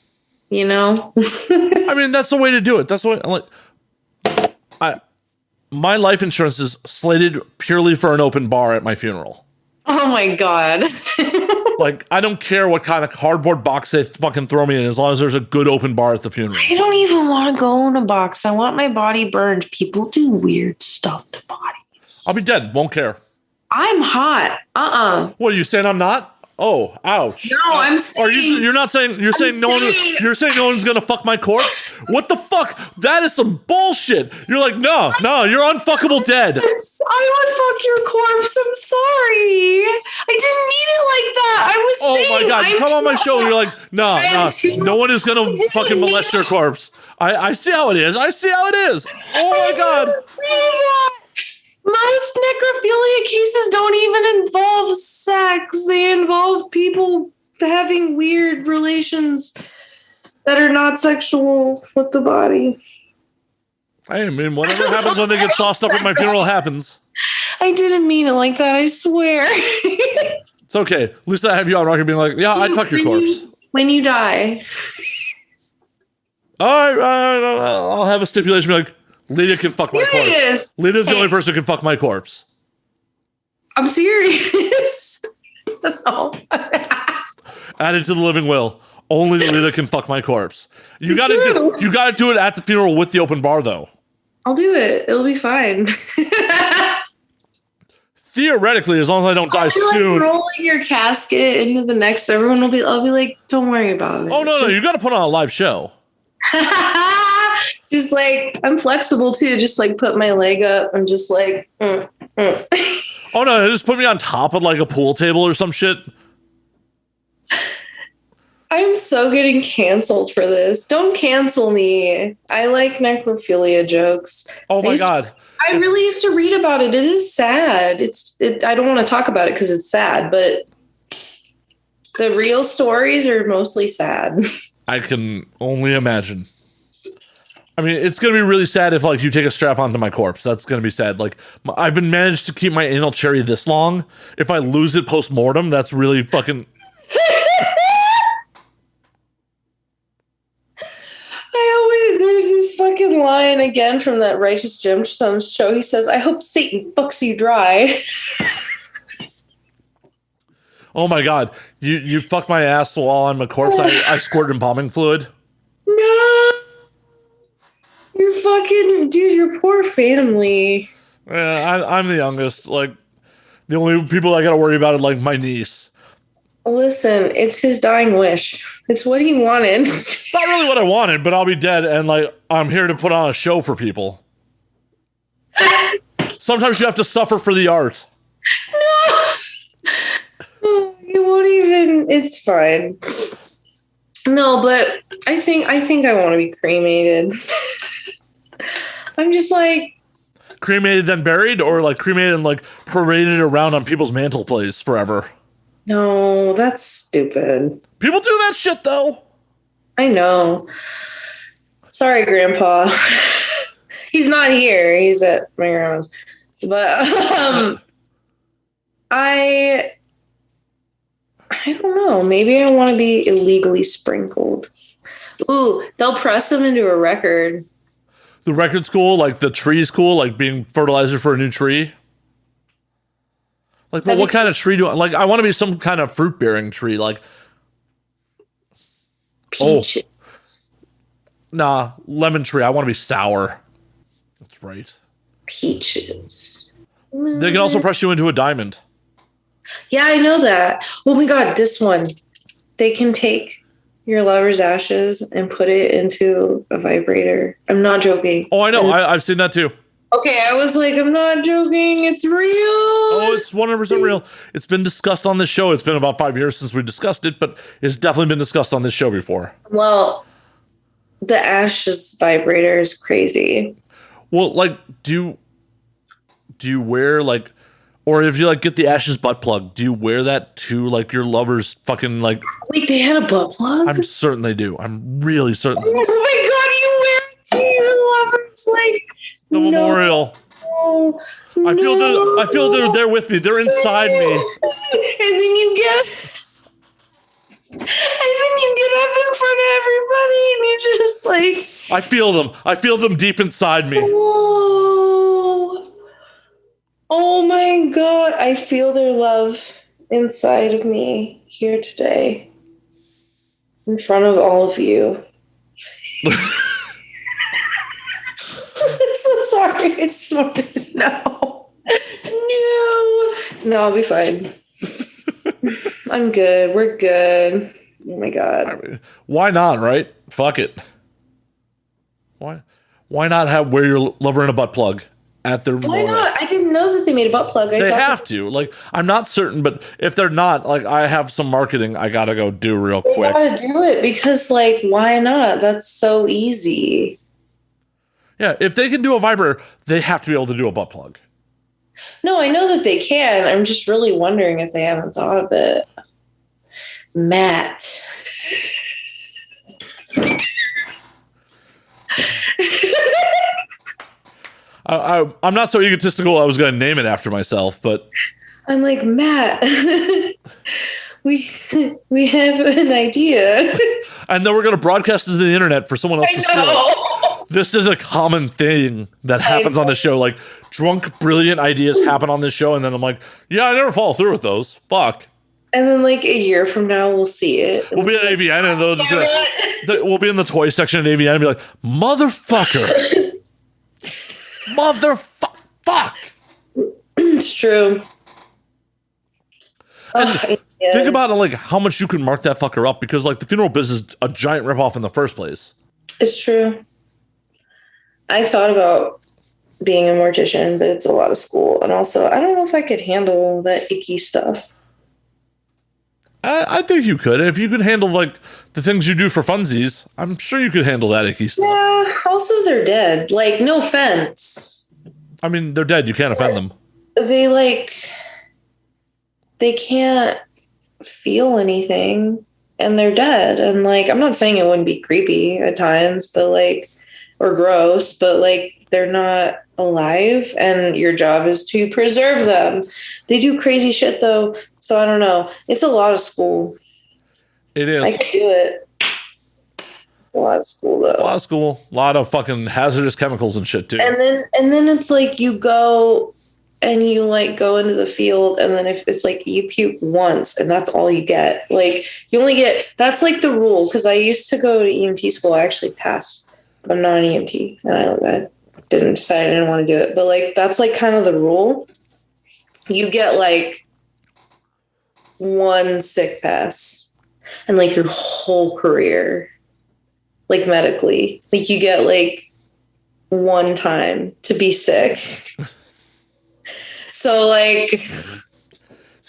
you know? I mean, that's the way to do it. That's what my life insurance is slated purely for an open bar at my funeral. Oh my God. Like, I don't care what kind of cardboard box they fucking throw me in, as long as there's a good open bar at the funeral. I don't even want to go in a box. I want my body burned. People do weird stuff to bodies. I'll be dead. Won't care. I'm hot. What, are you saying I'm not? Oh, ouch. No, I'm saying. You're not saying, you're saying no one's going to fuck my corpse? What the fuck? That is some bullshit. You're like, no, you're unfuckable dead. I would fuck your corpse. I'm sorry. I didn't mean it like that. I was saying. Oh my God. You come on my show and you're like, no one is going to fucking molest your corpse. I see how it is. Oh my God. Most necrophilia cases don't even involve sex. They involve people having weird relations that are not sexual with the body. I mean, whatever happens when they get sauced up at my funeral happens. I didn't mean it like that, I swear. It's okay. At least I have you on record being like, yeah, I'd fuck your corpse. When you die. All right, I'll have a stipulation be like, Lita can fuck my corpse. Lita's the only person who can fuck my corpse. I'm serious. No. Add it to the living will. Only Lita can fuck my corpse. You gotta do it at the funeral with the open bar, though. I'll do it. It'll be fine. Theoretically, as long as I don't die soon. Rolling your casket into the next. I'll be like, don't worry about it. Oh no, you got to put on a live show. Just like, I'm flexible too. Just like put my leg up and just like. Oh no, just put me on top of like a pool table or some shit. I'm so getting canceled for this. Don't cancel me. I like necrophilia jokes. Oh my God. I really used to read about it. It is sad. I don't want to talk about it because it's sad, but the real stories are mostly sad. I can only imagine. I mean, it's going to be really sad if like you take a strap onto my corpse. That's going to be sad. Like I've been managed to keep my anal cherry this long. If I lose it post-mortem, that's really fucking... There's this fucking line again from that Righteous Gemstones show. He says, I hope Satan fucks you dry. Oh my God. You fucked my ass while I'm a corpse. I squirted embalming fluid. No. You're fucking, dude, your poor family. Yeah, I'm the youngest. Like, the only people I gotta worry about is like my niece. Listen, it's his dying wish. It's what he wanted. It's not really what I wanted, but I'll be dead and like I'm here to put on a show for people. Sometimes you have to suffer for the art. No. You won't even, it's fine. No, but I think I want to be cremated. I'm just like, cremated then buried, or like cremated and like paraded around on people's mantelpiece forever. No, that's stupid. People do that shit though. I know. Sorry, Grandpa. He's not here. He's at my grandma's. But I don't know. Maybe I want to be illegally sprinkled. Ooh, they'll press them into a record. The record school, like the tree school, like being fertilizer for a new tree. Like, but what kind of tree do I like? I want to be some kind of fruit bearing tree, like peaches. Nah, lemon tree. I want to be sour. That's right. Peaches. They can also press you into a diamond. Yeah, I know that. Oh my God, this one. They can take your lover's ashes and put it into a vibrator. I'm not joking. Oh, I know. I've seen that too. Okay, I was like, I'm not joking. It's real. Oh, it's 100% real. It's been discussed on this show. It's been about 5 years since we discussed it, but it's definitely been discussed on this show before. Well, the ashes vibrator is crazy. Well, like, do you wear like, or if you like get the ashes butt plug, do you wear that to like your lover's fucking like? Wait, they had a butt plug? I'm certain they do. I'm really certain. Oh my God, you wear it to your lover's like the memorial. I feel they're there with me. They're inside me. And then you get up in front of everybody and you're just like, I feel them. I feel them deep inside me. Whoa. Oh my God. I feel their love inside of me here today in front of all of you. I'm so sorry. I snorted. No, I'll be fine. I'm good. We're good. Oh my God. I mean, why not, right? Fuck it. Why not wear your lover in a butt plug at their Why memorial? not? I didn't know that they made a butt plug. They have to. Like, I'm not certain, but if they're not, like, I have some marketing I gotta go do real They quick. gotta do it because, like, why not? That's so easy. Yeah, if they can do a vibrator, they have to be able to do a butt plug. No, I know that they can. I'm just really wondering if they haven't thought of it. Matt. I'm not so egotistical I was going to name it after myself, but I'm like, Matt, we have an idea. and then we're going to broadcast it to the internet for someone else to see. This is a common thing that happens on the show. Like, drunk, brilliant ideas happen on this show, and then I'm like, yeah, I never follow through with those. Fuck. And then, like, a year from now, we'll see it. We'll be at AVN, and we'll be in the toy section at AVN and be like, motherfucker. Fuck. It's true. Think about it, like, how much you can mark that fucker up, because, like, the funeral business is a giant ripoff in the first place. It's true. I thought about being a mortician, but it's a lot of school. And also, I don't know if I could handle that icky stuff. I think you could. If you could handle, like, the things you do for funsies, I'm sure you could handle that icky stuff. Yeah, also they're dead. Like, no offense. I mean, they're dead. You can't offend them. They can't feel anything, and they're dead. And, like, I'm not saying it wouldn't be creepy at times, but, like, or gross, but, like, they're not alive, and your job is to preserve them. They do crazy shit, though, so I don't know. It's a lot of school. It is. I could do it. It's a lot of school, though. It's a lot of school. A lot of fucking hazardous chemicals and shit, too. And then it's like you go and you, like, go into the field, and then if it's like you puke once and that's all you get. Like, you only get, that's like the rule, because I used to go to EMT school. I actually passed, but I'm not an EMT, and I didn't decide I didn't want to do it. But, like, that's, like, kind of the rule. You get, like, one sick pass and, like, your whole career, like, medically. Like, you get, like, one time to be sick. So, like,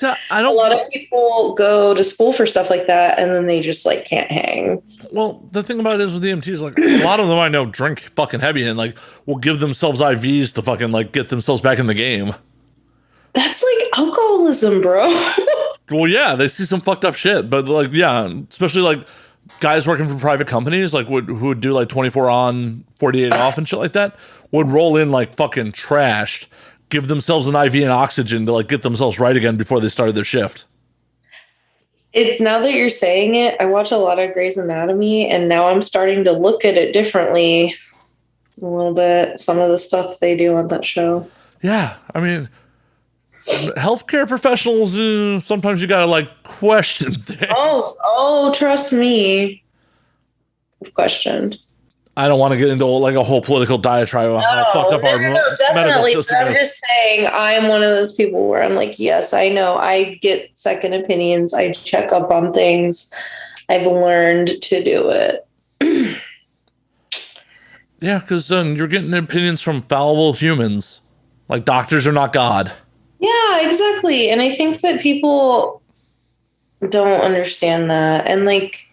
a lot of people go to school for stuff like that, and then they just, like, can't hang. Well, the thing about it is with EMTs, like, a lot of them I know drink fucking heavy and, like, will give themselves IVs to fucking, like, get themselves back in the game. That's like alcoholism, bro. Well, yeah, they see some fucked up shit, but, like, yeah, especially, like, guys working for private companies, like, who would do, like, 24 on, 48 off and shit like that, would roll in, like, fucking trashed, give themselves an IV and oxygen to, like, get themselves right again before they started their shift. It's, now that you're saying it, I watch a lot of Grey's Anatomy, and now I'm starting to look at it differently a little bit. Some of the stuff they do on that show. Yeah, I mean, healthcare professionals, sometimes you gotta, like, question things. Oh, trust me. I've questioned. I don't want to get into, like, a whole political diatribe on how fucked up our definitely. medical system I'm is. just saying, I'm one of those people where I'm like, yes, I know. I get second opinions. I check up on things. I've learned to do it. Yeah, because you're getting opinions from fallible humans. Like, doctors are not God. Yeah, exactly. And I think that people don't understand that. And, like,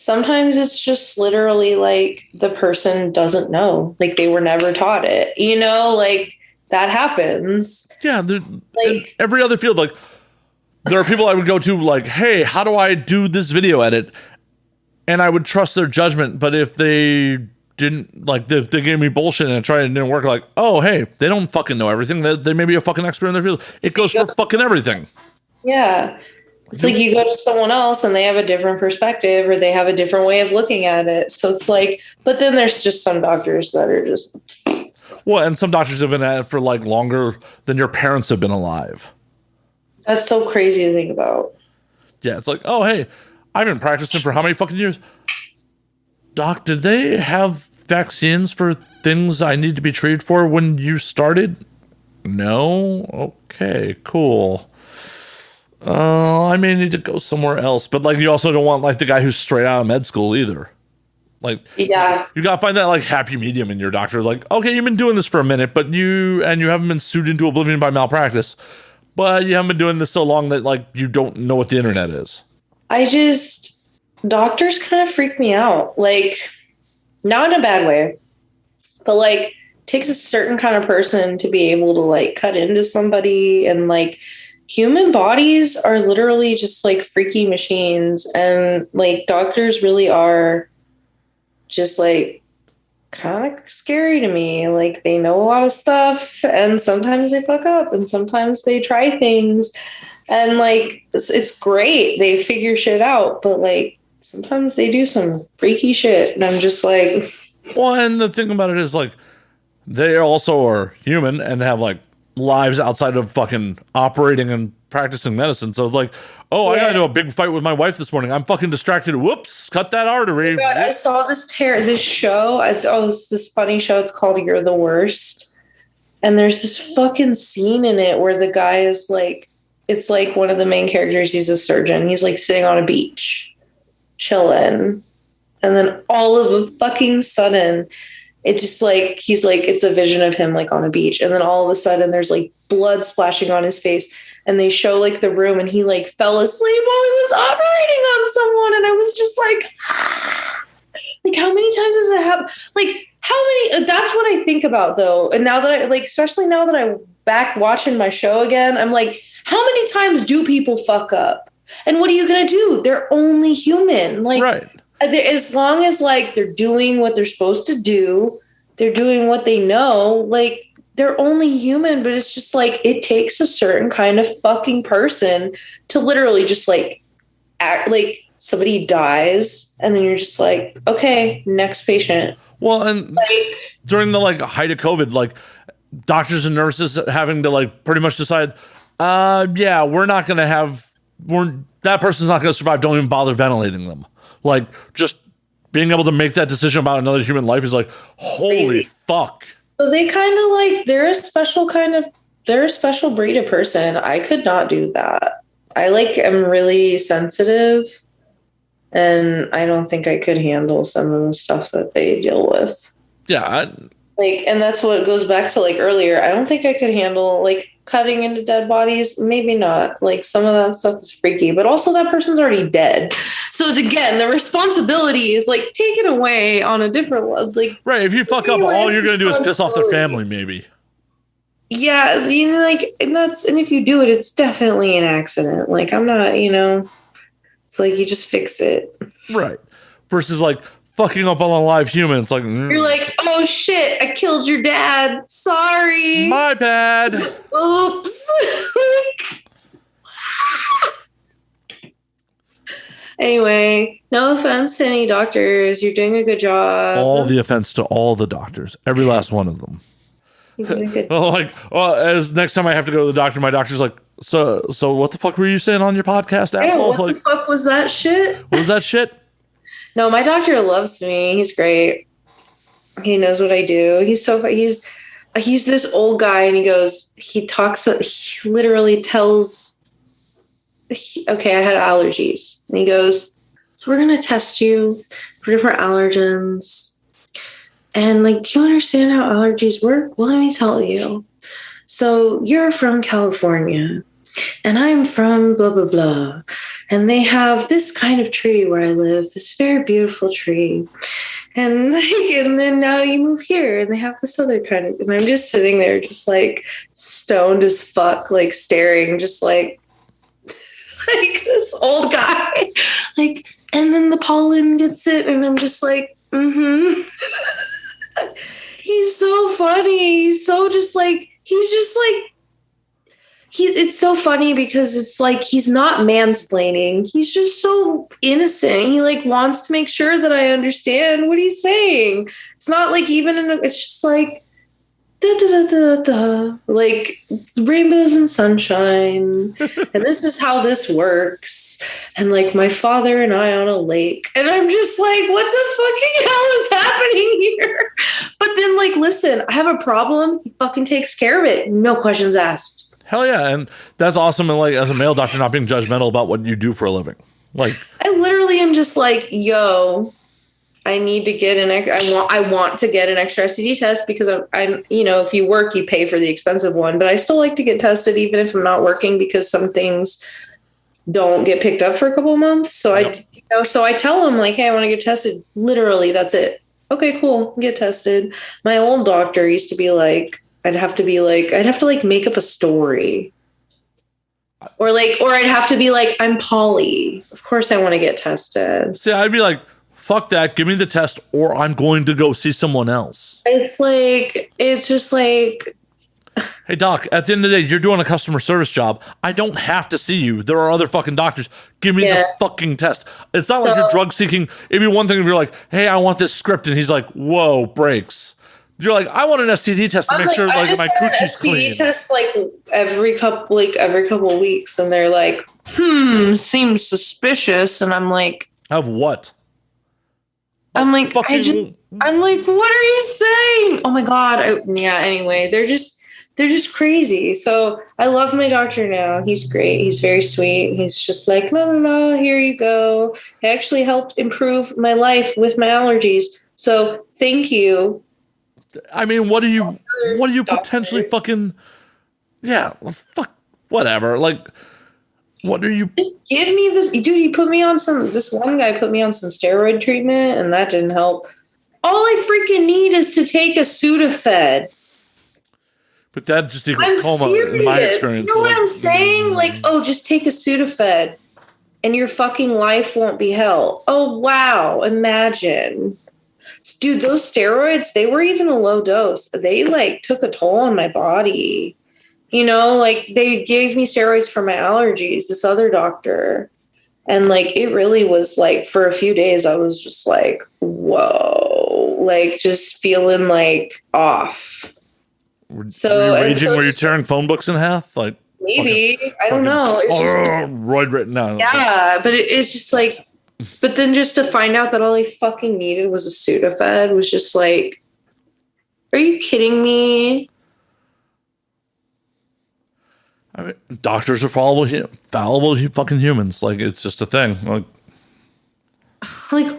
sometimes it's just literally like the person doesn't know, like they were never taught it, you know, like that happens. Yeah, like in every other field, like there are people I would go to, like, hey, how do I do this video edit? And I would trust their judgment. But if they didn't, like, they gave me bullshit and I tried and it didn't work, like, oh, hey, they don't fucking know everything. They may be a fucking expert in their field. It goes for fucking everything. Yeah. It's like you go to someone else and they have a different perspective or they have a different way of looking at it. So it's like, but then there's just some doctors that are just. Well, and some doctors have been at it for, like, longer than your parents have been alive. That's so crazy to think about. Yeah, it's like, oh, hey, I've been practicing for how many fucking years? Doc, did they have vaccines for things I need to be treated for when you started? No? Okay, cool. I may need to go somewhere else. But like, you also don't want like the guy who's straight out of med school either. Like, Yeah. you gotta find that like happy medium in your doctor. Like, okay, you've been doing this for a minute, but you haven't been sued into oblivion by malpractice, but you haven't been doing this so long that like you don't know what the internet is. Doctors kind of freak me out. Like, not in a bad way, but like, takes a certain kind of person to be able to like cut into somebody, and like, human bodies are literally just like freaky machines, and like doctors really are just like kind of scary to me. Like, they know a lot of stuff, and sometimes they fuck up, and sometimes they try things, and like it's great, they figure shit out, but like sometimes they do some freaky shit, and I'm just like, well, and the thing about it is like, they also are human and have like lives outside of fucking operating and practicing medicine. So it's like, oh, I got into a big fight with my wife this morning. I'm fucking distracted. Whoops, cut that artery. Oh God, I saw this show. It's this funny show. It's called You're the Worst. And there's this fucking scene in it where the guy is like, it's like one of the main characters, he's a surgeon. He's like sitting on a beach, chilling. And then all of a fucking sudden, it's just like, he's like, it's a vision of him like on a beach. And then all of a sudden there's like blood splashing on his face. And they show like the room, and he like fell asleep while he was operating on someone. And I was just like, how many times does it happen? Like, how many, that's what I think about though. And now that I like, especially now that I'm back watching my show again, I'm like, how many times do people fuck up? And what are you going to do? They're only human. Like, right. As long as like they're doing what they're supposed to do, they're doing what they know, like they're only human. But it's just like, it takes a certain kind of fucking person to literally just like act like somebody dies, and then you're just like, okay, next patient. Well, and like, during the like height of COVID, like doctors and nurses having to like pretty much decide, yeah, that person's not going to survive. Don't even bother ventilating them. Like, just being able to make that decision about another human life is like, holy fuck. So they kind of like, they're a special breed of person. I could not do that. I like am really sensitive, and I don't think I could handle some of the stuff that they deal with. Yeah. And that's what goes back to like earlier. I don't think I could handle like cutting into dead bodies. Maybe not. Like, some of that stuff is freaky, but also that person's already dead. So again, the responsibility is like taken away on a different level. Like, right. If you fuck up, all you're going to do is piss off their family, maybe. Yeah. You know, like, and if you do it, it's definitely an accident. Like, I'm not, it's like, you just fix it. Right. Versus like fucking up on a live human. It's like, you're like, oh shit, I killed your dad. Sorry. My bad. Oops. Anyway, no offense to any doctors. You're doing a good job. All the offense to all the doctors. Every last one of them. As next time I have to go to the doctor, my doctor's like, so what the fuck were you saying on your podcast, asshole? What the fuck was that shit? What was that shit? No, my doctor loves me. He's great. He knows what I do. He's so he's this old guy, and he literally tells, okay, I had allergies. And he goes, so we're going to test you for different allergens. And like, do you understand how allergies work? Well, let me tell you. So you're from California, and I'm from blah, blah, blah. And they have this kind of tree where I live, this very beautiful tree. And then now you move here, and they have this other kind of, and I'm just sitting there just like stoned as fuck, like staring, just like this old guy. Like, and then the pollen gets it, and I'm just like, mm-hmm. He's so funny. He's so funny because it's like, he's not mansplaining. He's just so innocent. He like wants to make sure that I understand what he's saying. It's not like it's just like, da, da, da, da, da, like rainbows and sunshine. And this is how this works. And like my father and I on a lake. And I'm just like, what the fucking hell is happening here? But then like, listen, I have a problem. He fucking takes care of it. No questions asked. Hell yeah. And that's awesome. And like, as a male doctor, not being judgmental about what you do for a living. Like, I literally am just like, yo, I need to get I want to get an extra STD test because I'm, you know, if you work, you pay for the expensive one, but I still like to get tested even if I'm not working because some things don't get picked up for a couple of months. So so I tell them like, hey, I want to get tested. Literally, that's it. Okay, cool. Get tested. My old doctor used to be like, I'd have to make up a story. Or I'd have to be like, I'm poly. Of course I want to get tested. See, I'd be like, fuck that. Give me the test or I'm going to go see someone else. It's just like, hey, doc, at the end of the day, you're doing a customer service job. I don't have to see you. There are other fucking doctors. Give me the fucking test. It's not like you're drug seeking. It'd be one thing if you're like, hey, I want this script. And he's like, whoa, breaks. You're like, I want an STD test to make sure like my coochie's clean. STD test like every couple of weeks. And they're like, seems suspicious. And I'm like, of what? I'm like, what are you saying? Oh my God. Anyway, they're just crazy. So I love my doctor now. He's great. He's very sweet. He's just like, no, here you go. He actually helped improve my life with my allergies. So thank you. I mean, what do you potentially fucking, fuck, whatever. Like, what are you? Just give me this, dude. This one guy put me on some steroid treatment and that didn't help. All I freaking need is to take a Sudafed. But that just equals coma in my experience. You know what I'm saying? Like, just take a Sudafed and your fucking life won't be hell. Oh, wow. Imagine. Dude, those steroids, they were even a low dose. They like took a toll on my body. You know, like they gave me steroids for my allergies, this other doctor. And like, it really was like for a few days, I was just like, whoa, like just feeling like off. Were you raging? Were you tearing phone books in half? Like maybe, I don't know. It's just roid written down. Yeah, but it's just like, but then just to find out that all I fucking needed was a Sudafed was just like, are you kidding me? I mean, doctors are fallible fucking humans. Like, it's just a thing. Like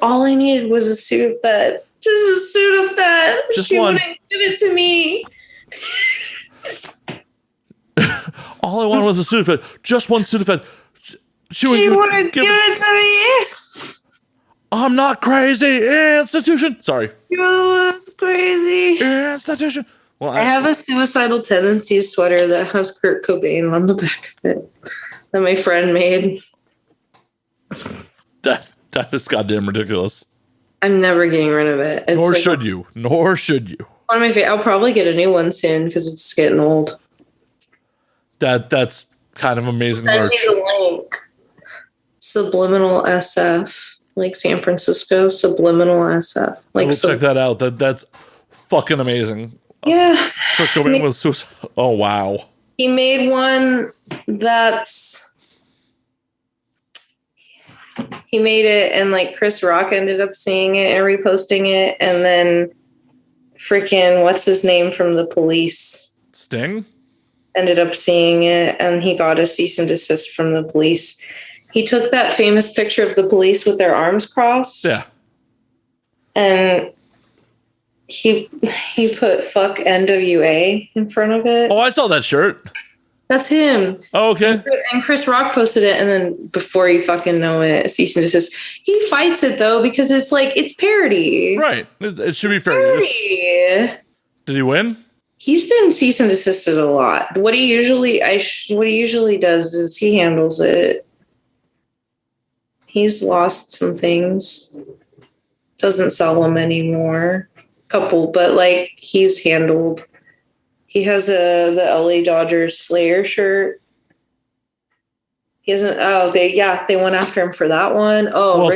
all I needed was a Sudafed. Just a Sudafed. She wouldn't give it to me. All I wanted was a Sudafed. Just one Sudafed. She wouldn't give it to me. I'm not crazy. Institution. Sorry. You was crazy. Institution. Well, I have a suicidal tendencies sweater that has Kurt Cobain on the back of it that my friend made. That is goddamn ridiculous. I'm never getting rid of it. It's Nor should you. One of my favorite. I'll probably get a new one soon because it's getting old. That's kind of amazing. Send you the link. Subliminal SF, like San Francisco. Subliminal SF. Like, we'll check that out. That's fucking amazing. Yeah. Kurt Cobain was suicide. Oh wow. He made one he made it, and like Chris Rock ended up seeing it and reposting it, and then freaking what's his name from the Police? Sting? Ended up seeing it, and he got a cease and desist from the Police. He took that famous picture of the Police with their arms crossed. Yeah. And he put fuck NWA in front of it. Oh, I saw that shirt. That's him. Oh, okay. And Chris Rock posted it, and then before you fucking know it, cease and desist. He fights it though because it's like it's parody. Right. It should be fair. Did he win? He's been cease and desisted a lot. What he usually does is he handles it. He's lost some things. Doesn't sell them anymore. Couple, but like he's handled. He has the LA Dodgers Slayer shirt. He hasn't. Oh, they went after him for that one. Oh, well,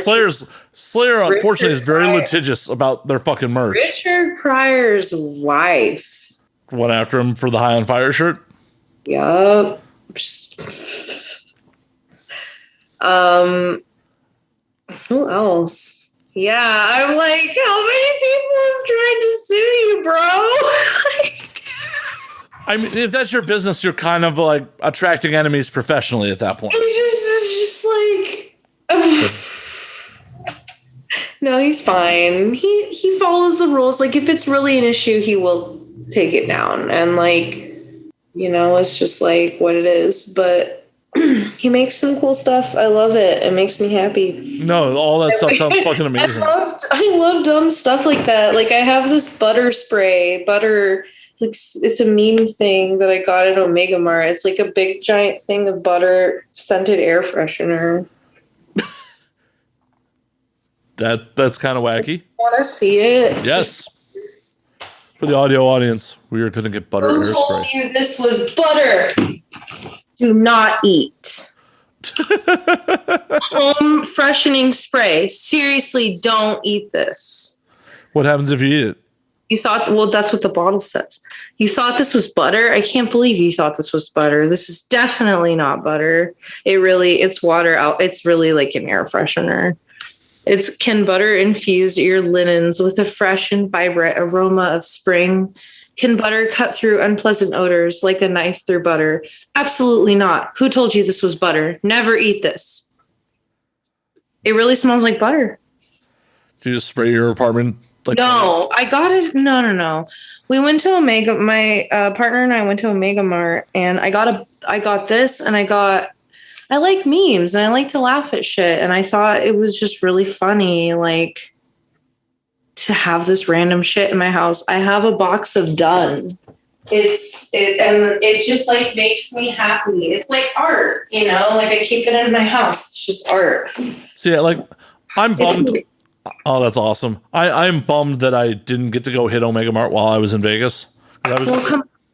Slayer unfortunately is very litigious about their fucking merch. Richard Pryor's wife went after him for the High on Fire shirt. Yup. Who else? Yeah, I'm like, how many people have tried to sue you, bro? I mean, if that's your business, you're kind of like attracting enemies professionally at that point. It's just like, no, he's fine. He follows the rules. Like, if it's really an issue, he will take it down. And like, it's just like what it is. But he makes some cool stuff. I love it. It makes me happy. No, all that stuff sounds fucking amazing. I love dumb stuff like that. Like, I have this butter spray. It's a meme thing that I got at Omega Mart. It's like a big giant thing of butter scented air freshener. That's kind of wacky. Want to see it? Yes. For the audio audience, we are going to get butter air spray. Who told you this was butter? Do not eat. Home freshening spray. Seriously, don't eat this. What happens if you eat it? You thought, well, that's what the bottle says. You thought this was butter? I can't believe you thought this was butter. This is definitely not butter. It's water out. It's really like an air freshener. Can butter infuse your linens with a fresh and vibrant aroma of spring? Can butter cut through unpleasant odors like a knife through butter? Absolutely not. Who told you this was butter? Never eat this. It really smells like butter. Do you just spray your apartment? No, I got it. No. We went to Omega. My partner and I went to Omega Mart, and I got this, and I like memes, and I like to laugh at shit, and I thought it was just really funny, like, to have this random shit in my house. I have a box of Done. It just like makes me happy. It's like art, like I keep it in my house. It's just art. So yeah, like I'm bummed. Oh, that's awesome. I'm bummed that I didn't get to go hit Omega Mart while I was in Vegas.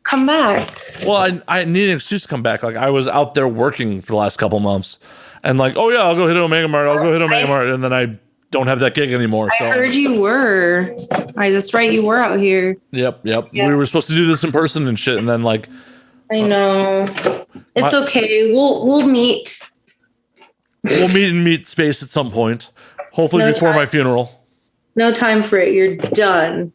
Come back. Well, I need an excuse to come back. Like, I was out there working for the last couple months, and like, oh yeah, I'll go hit Omega Mart. And then I don't have that gig anymore. So. I heard you were. That's right, you were out here. Yep. Yeah. We were supposed to do this in person and shit, and then like. I know. It's okay. We'll meet. We'll meet in meet space at some point. Hopefully before my funeral. No time for it. You're done.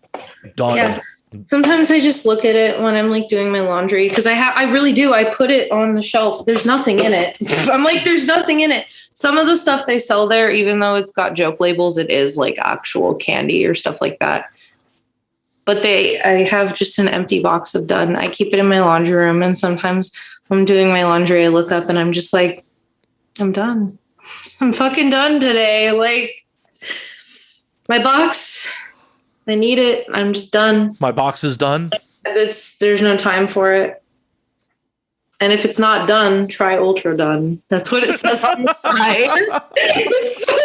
Done. Yeah. Sometimes I just look at it when I'm like doing my laundry because I really do. I put it on the shelf. There's nothing in it. I'm like, there's nothing in it. Some of the stuff they sell there, even though it's got joke labels, it is like actual candy or stuff like that. But I have just an empty box of Done. I keep it in my laundry room, and sometimes when I'm doing my laundry, I look up and I'm just like, I'm done. I'm fucking done today. Like, my box, I need it. I'm just done. My box is done. There's no time for it. And if it's not done, try Ultra Done. That's what it says on the side. It's so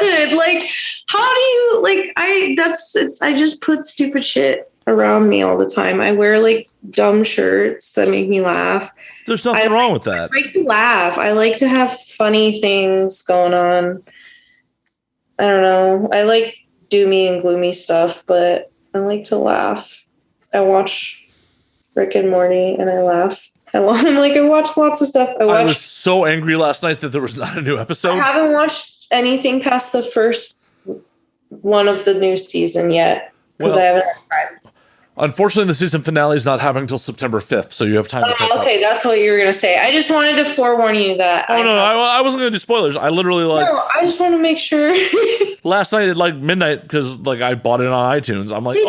good. Like, how do you like? I just put stupid shit around me all the time. I wear like dumb shirts that make me laugh. There's nothing wrong with that. I like to laugh. I like to have funny things going on. I don't know. I like doomy and gloomy stuff, but I like to laugh. I watch Rick and Morty and I laugh. I watch lots of stuff. I was so angry last night that there was not a new episode. I haven't watched anything past the first one of the new season yet because I haven't had time. Unfortunately, the season finale is not happening until September 5th, so you have time to catch up. Okay, that's what you were going to say. I just wanted to forewarn you that. I wasn't going to do spoilers. I literally I just want to make sure. Last night at like midnight, because like I bought it on iTunes. I'm like, They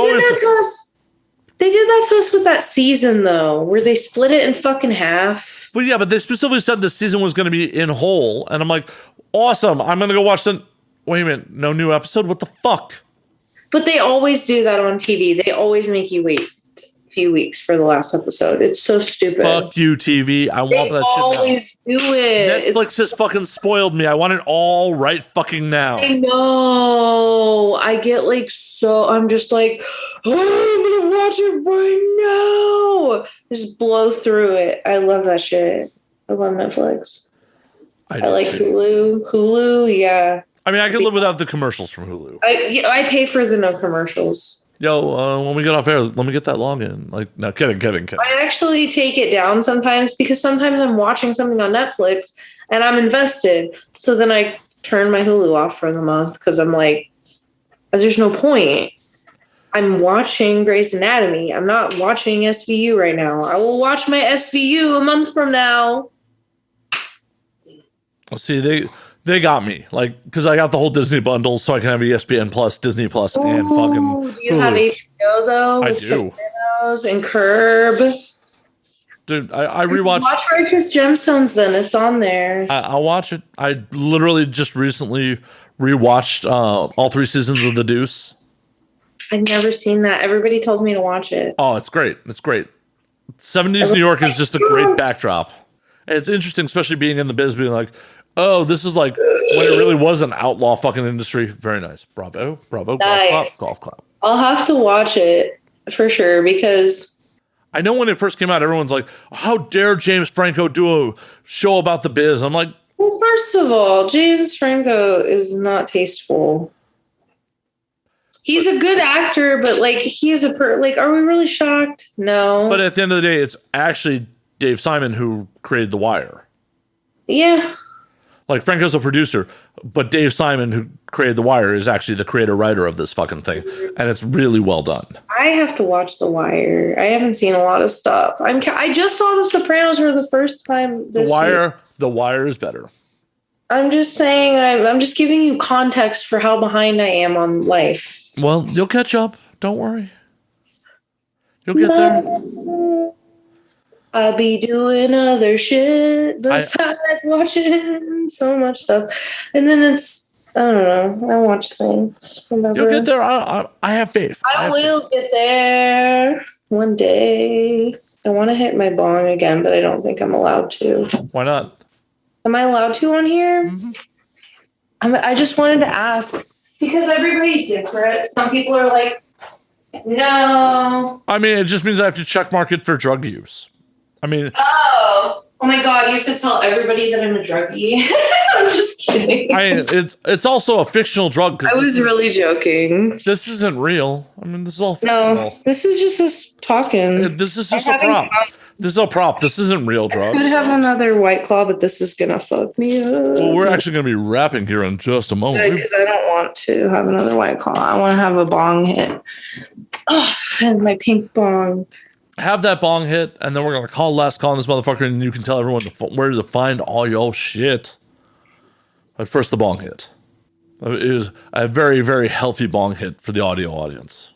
did that to us with that season, though, where they split it in fucking half. But yeah, but they specifically said the season was going to be in whole, and I'm like, awesome. I'm going to go watch the. Wait a minute, no new episode? What the fuck? But they always do that on TV. They always make you wait a few weeks for the last episode. It's so stupid. Fuck you, TV. I want that shit now. They always do it. Netflix has fucking spoiled me. I want it all right fucking now. I know. I get like I'm just like, I'm going to watch it right now. Just blow through it. I love that shit. I love Netflix. I like Hulu. Hulu, yeah. I mean, I could live without the commercials from Hulu. I pay for the no commercials. Yo, when we get off air, let me get that login. Like, no, kidding. I actually take it down sometimes because sometimes I'm watching something on Netflix and I'm invested. So then I turn my Hulu off for the month because I'm like, there's no point. I'm watching Grey's Anatomy. I'm not watching SVU right now. I will watch my SVU a month from now. Well, see, they got me, like, because I got the whole Disney bundle, so I can have ESPN Plus, Disney Plus, and fucking. Do you have HBO though? I with do. Sopranos and Curb. Dude, I rewatched. Watch Righteous Gemstones. Then it's on there. I'll watch it. I literally just recently rewatched all 3 seasons of The Deuce. I've never seen that. Everybody tells me to watch it. Oh, it's great. It's great. 70s New York is just a great backdrop. And it's interesting, especially being in the biz, being like, oh, this is like when it really was an outlaw fucking industry. Very nice. Bravo. Bravo. Nice. Golf clap. I'll have to watch it for sure because I know when it first came out, everyone's like, how dare James Franco do a show about the biz? I'm like, well, first of all, James Franco is not tasteful. He's a good actor, but like he is are we really shocked? No. But at the end of the day, it's actually Dave Simon who created The Wire. Yeah. Like Franco's a producer, but Dave Simon who created The Wire is actually the creator writer of this fucking thing, and it's really well done. I have to watch The Wire. I haven't seen a lot of stuff. I just saw The Sopranos for the first time this year. The Wire is better. I'm just saying. I'm just giving you context for how behind I am on life. Well, you'll catch up. Don't worry. You'll get there. I'll be doing other shit besides watching so much stuff. And then I don't know. I watch things. Whenever. You'll get there. I have faith. I will get there one day. I want to hit my bong again, but I don't think I'm allowed to. Why not? Am I allowed to on here? Mm-hmm. I just wanted to ask. Because everybody's different. Some people are like, no. I mean, it just means I have to check mark it for drug use. I mean. Oh my God. You have to tell everybody that I'm a druggie. I'm just kidding. It's also a fictional drug. I was really joking. This isn't real. I mean, this is all fictional. No, this is just us talking. This is just a prop. This is a prop. This isn't real drugs. I could have another White Claw, but this is going to fuck me up. Well, we're actually going to be wrapping here in just a moment. Because I don't want to have another White Claw. I want to have a bong hit. Oh, and my pink bong. Have that bong hit, and then we're going to call last call on this motherfucker, and you can tell everyone where to find all your shit. But first, the bong hit. It is a very, very healthy bong hit for the audio audience.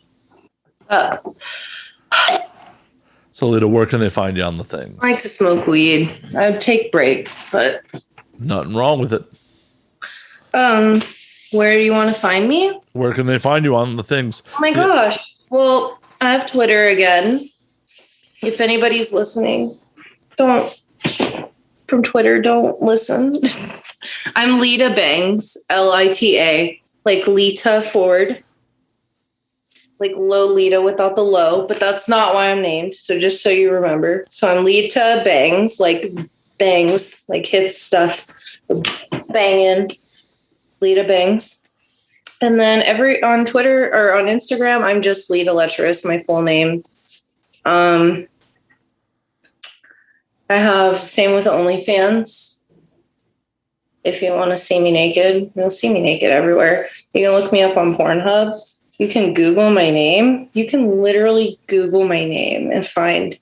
So, Lita, where can they find you on the thing? I like to smoke weed. I would take breaks, but nothing wrong with it. Where do you want to find me? Where can they find you on the things? Oh my gosh. Well, I have Twitter again. If anybody's listening, from Twitter, don't listen. I'm Lita Bangs, Lita, like Lita Ford. Like Lolita without the low, but that's not why I'm named. So just so you remember. So I'm Lita Bangs, like bangs, like hit stuff, banging, Lita Bangs. And then on Twitter or on Instagram, I'm just Lita Lecherous, my full name. I have same with OnlyFans. If you want to see me naked, you'll see me naked everywhere. You can look me up on Pornhub. You can Google my name. You can literally Google my name and find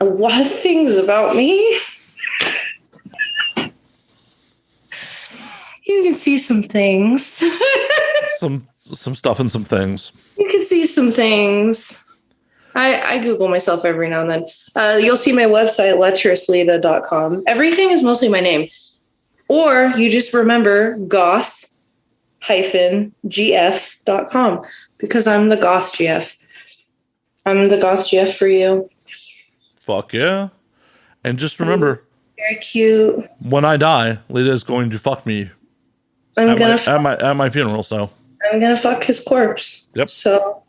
a lot of things about me. You can see some things. some stuff and some things. You can see some things. I Google myself every now and then. You'll see my website, lecherouslita.com. Everything is mostly my name. Or you just remember goth-gf.com because I'm the goth GF. I'm the goth GF for you. Fuck yeah. And just remember, very cute. When I die, Lita is going to fuck me at my funeral, so I'm gonna fuck his corpse. Yep. So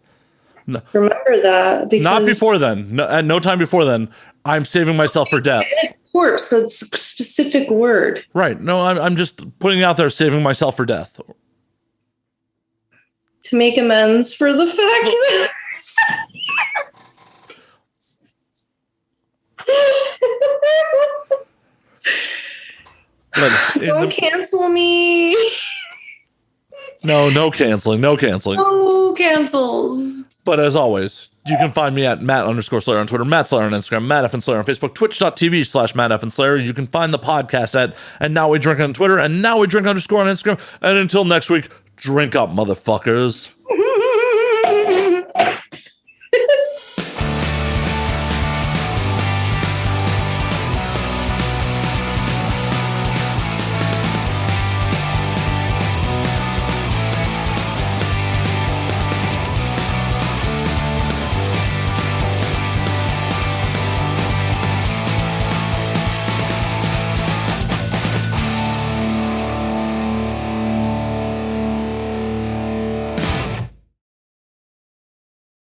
remember that. Because not before then. No, at no time before then. I'm saving myself for death. Corpse, that's a specific word. Right. No, I'm just putting it out there, saving myself for death. To make amends for the fact that don't cancel me. No canceling. No cancels. But as always, you can find me at Matt_Slayer on Twitter, Matt Slayer on Instagram, Matt F. and Slayer on Facebook, twitch.tv/Matt F. and Slayer. You can find the podcast at And Now We Drink on Twitter, and Now We Drink _ on Instagram. And until next week, drink up, motherfuckers.